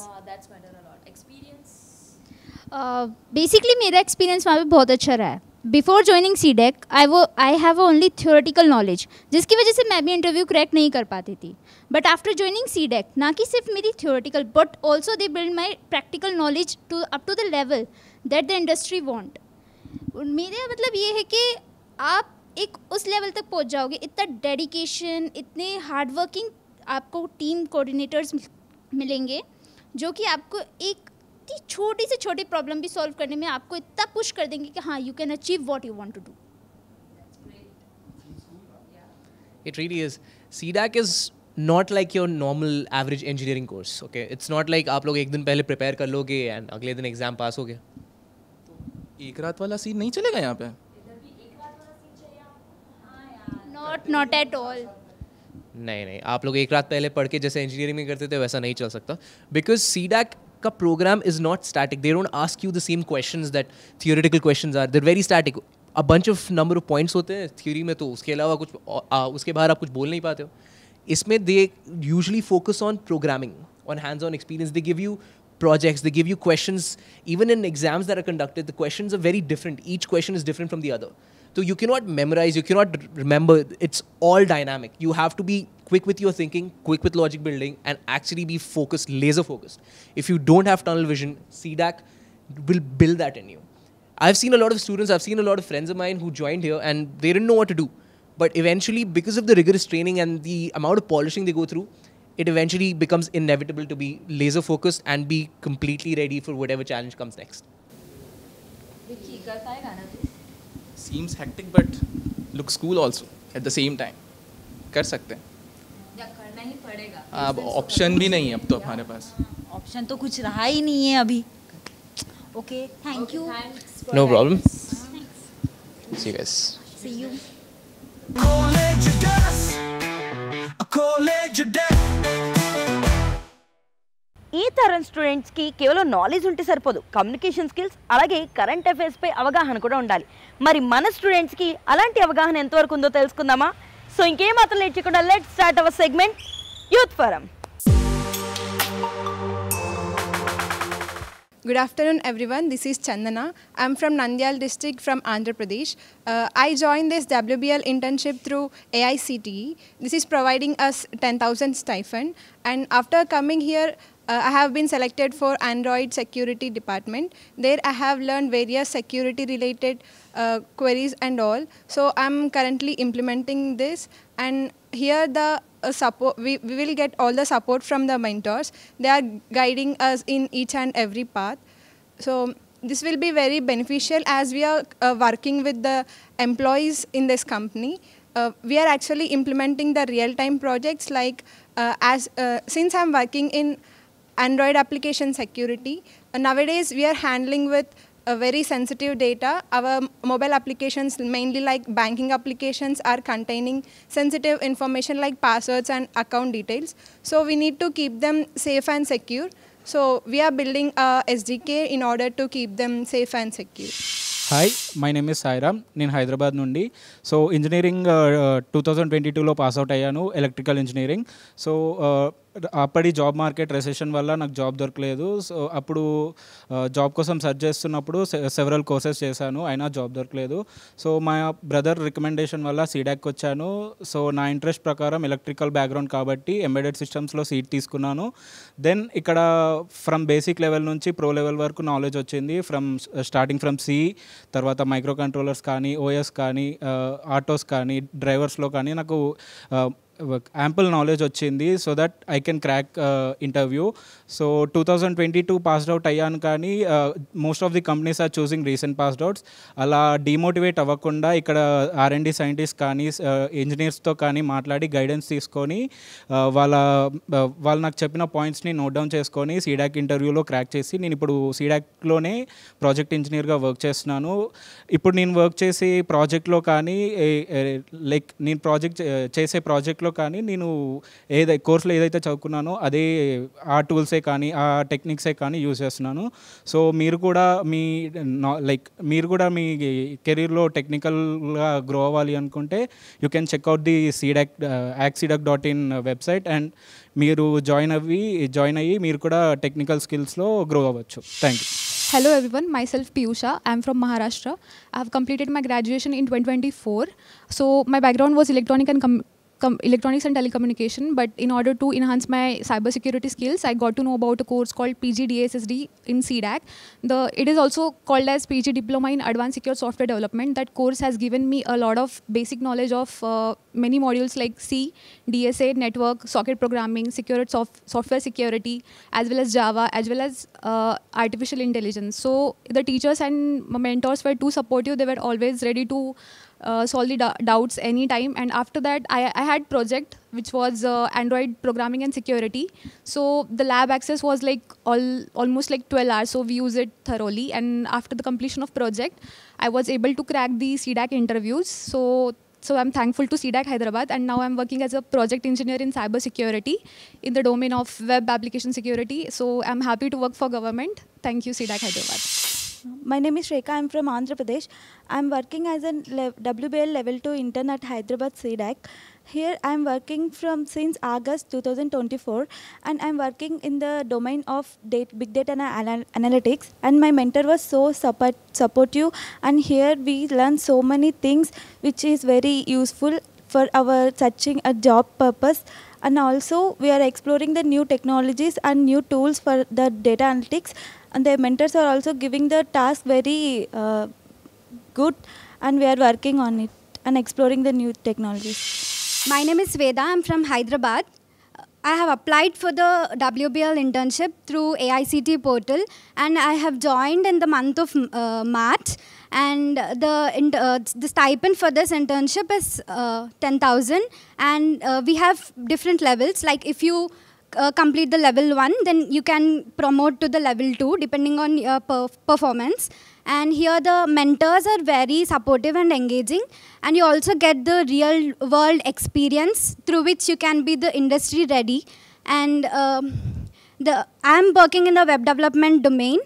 बेसिकली मेरा एक्सपीरियंस वहाँ पे बहुत अच्छा रहा है. Before joining CDAC I have only theoretical knowledge, जिसकी वजह से मैं भी इंटरव्यू क्रैक नहीं कर पाती थी. बट आफ्टर ज्वाइनिंग सीडेक ना कि सिर्फ मेरी theoretical but also they build my practical knowledge to up to the level that the industry want. मेरा मतलब ये है कि आप एक उस लेवल तक पहुंच जाओगे, इतना डेडिकेशन, इतने हार्डवर्किंग आपको टीम कोऑर्डिनेटर्स मिलेंगे जो कि आपको एक छोटी से छोटी प्रॉब्लम भी सॉल्व करने में आपको इतना पुश कर देंगे कि हाँ you can achieve what you want to do. It really is. CDAC is not like your normal average engineering course. Okay, it's not like आप लोग एक दिन पहले प्रिपेयर कर लोगे एंड अगले दिन एग्जाम पास हो गया. एक रात वाला सीन नहीं चलेगा यहाँ पे? Not at all. नहीं, आप लोग एक रात पहले पढ़ के जैसे इंजीनियरिंग में करते थे वैसा नहीं चल सकता. बिकॉज CDAC का program is not static. They don't ask you the same questions that theoretical questions are. They're very static. A bunch of number of points होते हैं थ्योरी में, तो उसके अलावा कुछ उसके बाहर आप कुछ बोल नहीं पाते हो. इसमें they usually focus on programming, on hands on experience. They give you projects, they give you questions. Even in exams that are conducted, the questions are very different. Each question is different from the other. So you cannot memorize, you cannot remember. It's all dynamic. You have to be quick with your thinking, quick with logic building, and actually be focused, laser focused. If you don't have tunnel vision, CDAC will build that in you. I've seen a lot of students, I've seen a lot of friends of mine who joined here and they didn't know what to do. But eventually, because of the rigorous training and the amount of polishing they go through, it eventually becomes inevitable to be laser focused and be completely ready for whatever challenge comes next. Seems hectic but looks cool also at the same time. कर सकते हैं. करना ही पड़ेगा. अब option भी नहीं है अब तो हमारे पास. ऑप्शन तो कुछ रहा ही नहीं है अभी. Okay, thank you. No problem. See you guys. See you. ఈ తరం స్టూడెంట్స్కి కేవలం నాలెడ్జ్ ఉంటే సరిపోదు, కమ్యూనికేషన్ స్కిల్స్ అలాగే కరెంట్ అఫైర్స్పై అవగాహన కూడా ఉండాలి. మరి మన స్టూడెంట్స్కి అలాంటి అవగాహన ఎంతవరకు ఉందో తెలుసుకుందామా? సో ఇంకేం మాత్రం లేట్ చేయకుండా let's start our segment youth forum. Good afternoon everyone, this is Chandana. I am from Nandyal district from Andhra Pradesh. I joined this WBL internship through AICTE. This is providing us 10,000 stipend, and after coming here I have been selected for Android security department. There I have learned various security related queries and all. So I am currently implementing this, and here the support we will get all the support from the mentors. They are guiding us in each and every path. So this will be very beneficial as we are working with the employees in this company. We are actually implementing the real-time projects like since I'm working in Android application security, nowadays we are handling with very sensitive data. Our mobile applications, mainly like banking applications, are containing sensitive information like passwords and account details. So we need to keep them safe and secure. So we are building a SDK in order to keep them safe and secure. Hi, my name is Sairam. నేను హైదరాబాద్ నుండి. So engineering 2022లో pass out అయ్యాను, electrical engineering. So అప్పటి job market recession వల్ల నాకు job దొరకలేదు. So అప్పుడు job కోసం search చేస్తున్నప్పుడు సెవరల్ కోర్సెస్ చేశాను, అయినా జాబ్ దొరకలేదు. సో మా బ్రదర్ రికమెండేషన్ వల్ల సీడాక్కి వచ్చాను. సో నా ఇంట్రెస్ట్ ప్రకారం ఎలక్ట్రికల్ బ్యాక్గ్రౌండ్ కాబట్టి ఎంబెడెడ్ సిస్టమ్స్లో సీట్ తీసుకున్నాను. దెన్ ఇక్కడ ఫ్రమ్ బేసిక్ లెవెల్ నుంచి ప్రో లెవెల్ వరకు నాలెడ్జ్ వచ్చింది. స్టార్టింగ్ ఫ్రమ్ సి, తర్వాత మైక్రో కంట్రోలర్స్ కానీ, ఓఎస్ కానీ, ఆటోస్ కానీ, డ్రైవర్స్లో కానీ నాకు యాంపుల్ నాలెడ్జ్ వచ్చింది so that I can crack interview. So 2022 passed out అయ్యాను, కానీ most of the companies are choosing recent passed outs. అలా డిమోటివేట్ అవ్వకుండా ఇక్కడ R&D సైంటిస్ట్ కానీ ఇంజనీర్స్తో కానీ మాట్లాడి గైడెన్స్ తీసుకొని వాళ్ళు నాకు చెప్పిన పాయింట్స్ని నోట్ డౌన్ చేసుకొని సీడాక్ ఇంటర్వ్యూలో క్రాక్ చేసి నేను ఇప్పుడు సీడాక్లోనే ప్రాజెక్ట్ ఇంజనీర్గా వర్క్ చేస్తున్నాను. ఇప్పుడు నేను వర్క్ చేసే ప్రాజెక్ట్లో కానీ లైక్ నేను చేసే ప్రాజెక్ట్లో కానీ నేను కోర్సులో ఏదైతే చదువుకున్నానో అదే ఆ టూల్సే కానీ ఆ టెక్నిక్సే కానీ యూజ్ చేస్తున్నాను. సో మీరు కూడా మీ కెరీర్లో టెక్నికల్గా గ్రో అవ్వాలి అనుకుంటే you can checkout the acsidac.in website and మీరు జాయిన్ అయ్యి మీరు కూడా టెక్నికల్ స్కిల్స్లో గ్రో అవ్వచ్చు. Thank you. Hello everyone, myself Piyusha. I am from Maharashtra. I have completed my graduation in 2024. So my background was electronics and telecommunication, but in order to enhance my cybersecurity skills, I got to know about a course called PGDSSD in CDAC. It is also called as PG Diploma in Advanced Secure Software Development. That course has given me a lot of basic knowledge of many modules like C, DSA, network, socket programming, software security, as well as Java, as well as artificial intelligence. So the teachers and mentors were too supportive. They were always ready to solve the doubts anytime. And after that, I had project which was Android programming and security. So the lab access was like almost like 12 hours. So we used it thoroughly. And after the completion of project, I was able to crack the CDAC interviews. So I'm thankful to CDAC Hyderabad, and now I'm working as a project engineer in cybersecurity in the domain of web application security. So I'm happy to work for government. Thank you, CDAC Hyderabad. My name is Rekha. I'm from Andhra Pradesh. I'm working as a WBL Level 2 intern at Hyderabad CDAC. Here I'm working since August 2024, and I'm working in the domain of big data and analytics. And my mentor was so supportive, and here we learn so many things which is very useful for our searching a job purpose. And also we are exploring the new technologies and new tools for the data analytics, and the mentors are also giving the task very good, and we are working on it and exploring the new technologies. My name is Veda. I'm from Hyderabad. I have applied for the WBL internship through AICT portal, and I have joined in the month of March. And the stipend for this internship is 10,000, and we have different levels. Like if you complete the level 1, then you can promote to the level 2 depending on your performance. And here the mentors are very supportive and engaging, and you also get the real world experience through which you can be the industry ready. And I'm working in the web development domain.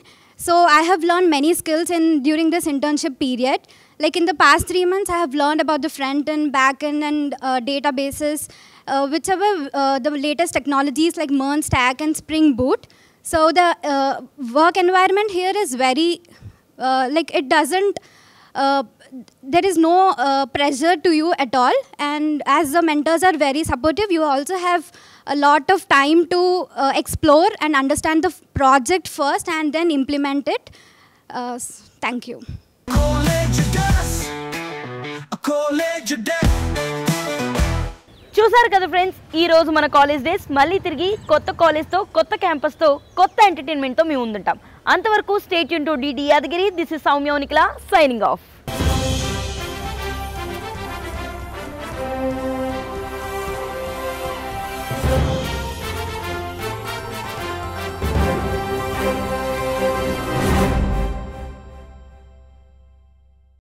So I have learned many skills during this internship period. Like in the past 3 months, I have learned about the front end, back end, and databases, whichever the latest technologies like MERN, Stack, and Spring Boot. So the work environment here is very, it doesn't, there is no pressure to you at all. And as the mentors are very supportive, you also have a lot of time to explore and understand the project first and then implement it. Thank you. చూసారు కదా friends, ఈ రోజు మన college days మళ్ళీ తిరిగి కొత్త కాలేజ్తో, కొత్త క్యాంపస్తో, కొత్త ఎంటర్టైన్మెంట్తో మేము ముందుంటాం. అంతవరకు stay tune to DD Yadagiri. This is Soumya Nikhila signing off.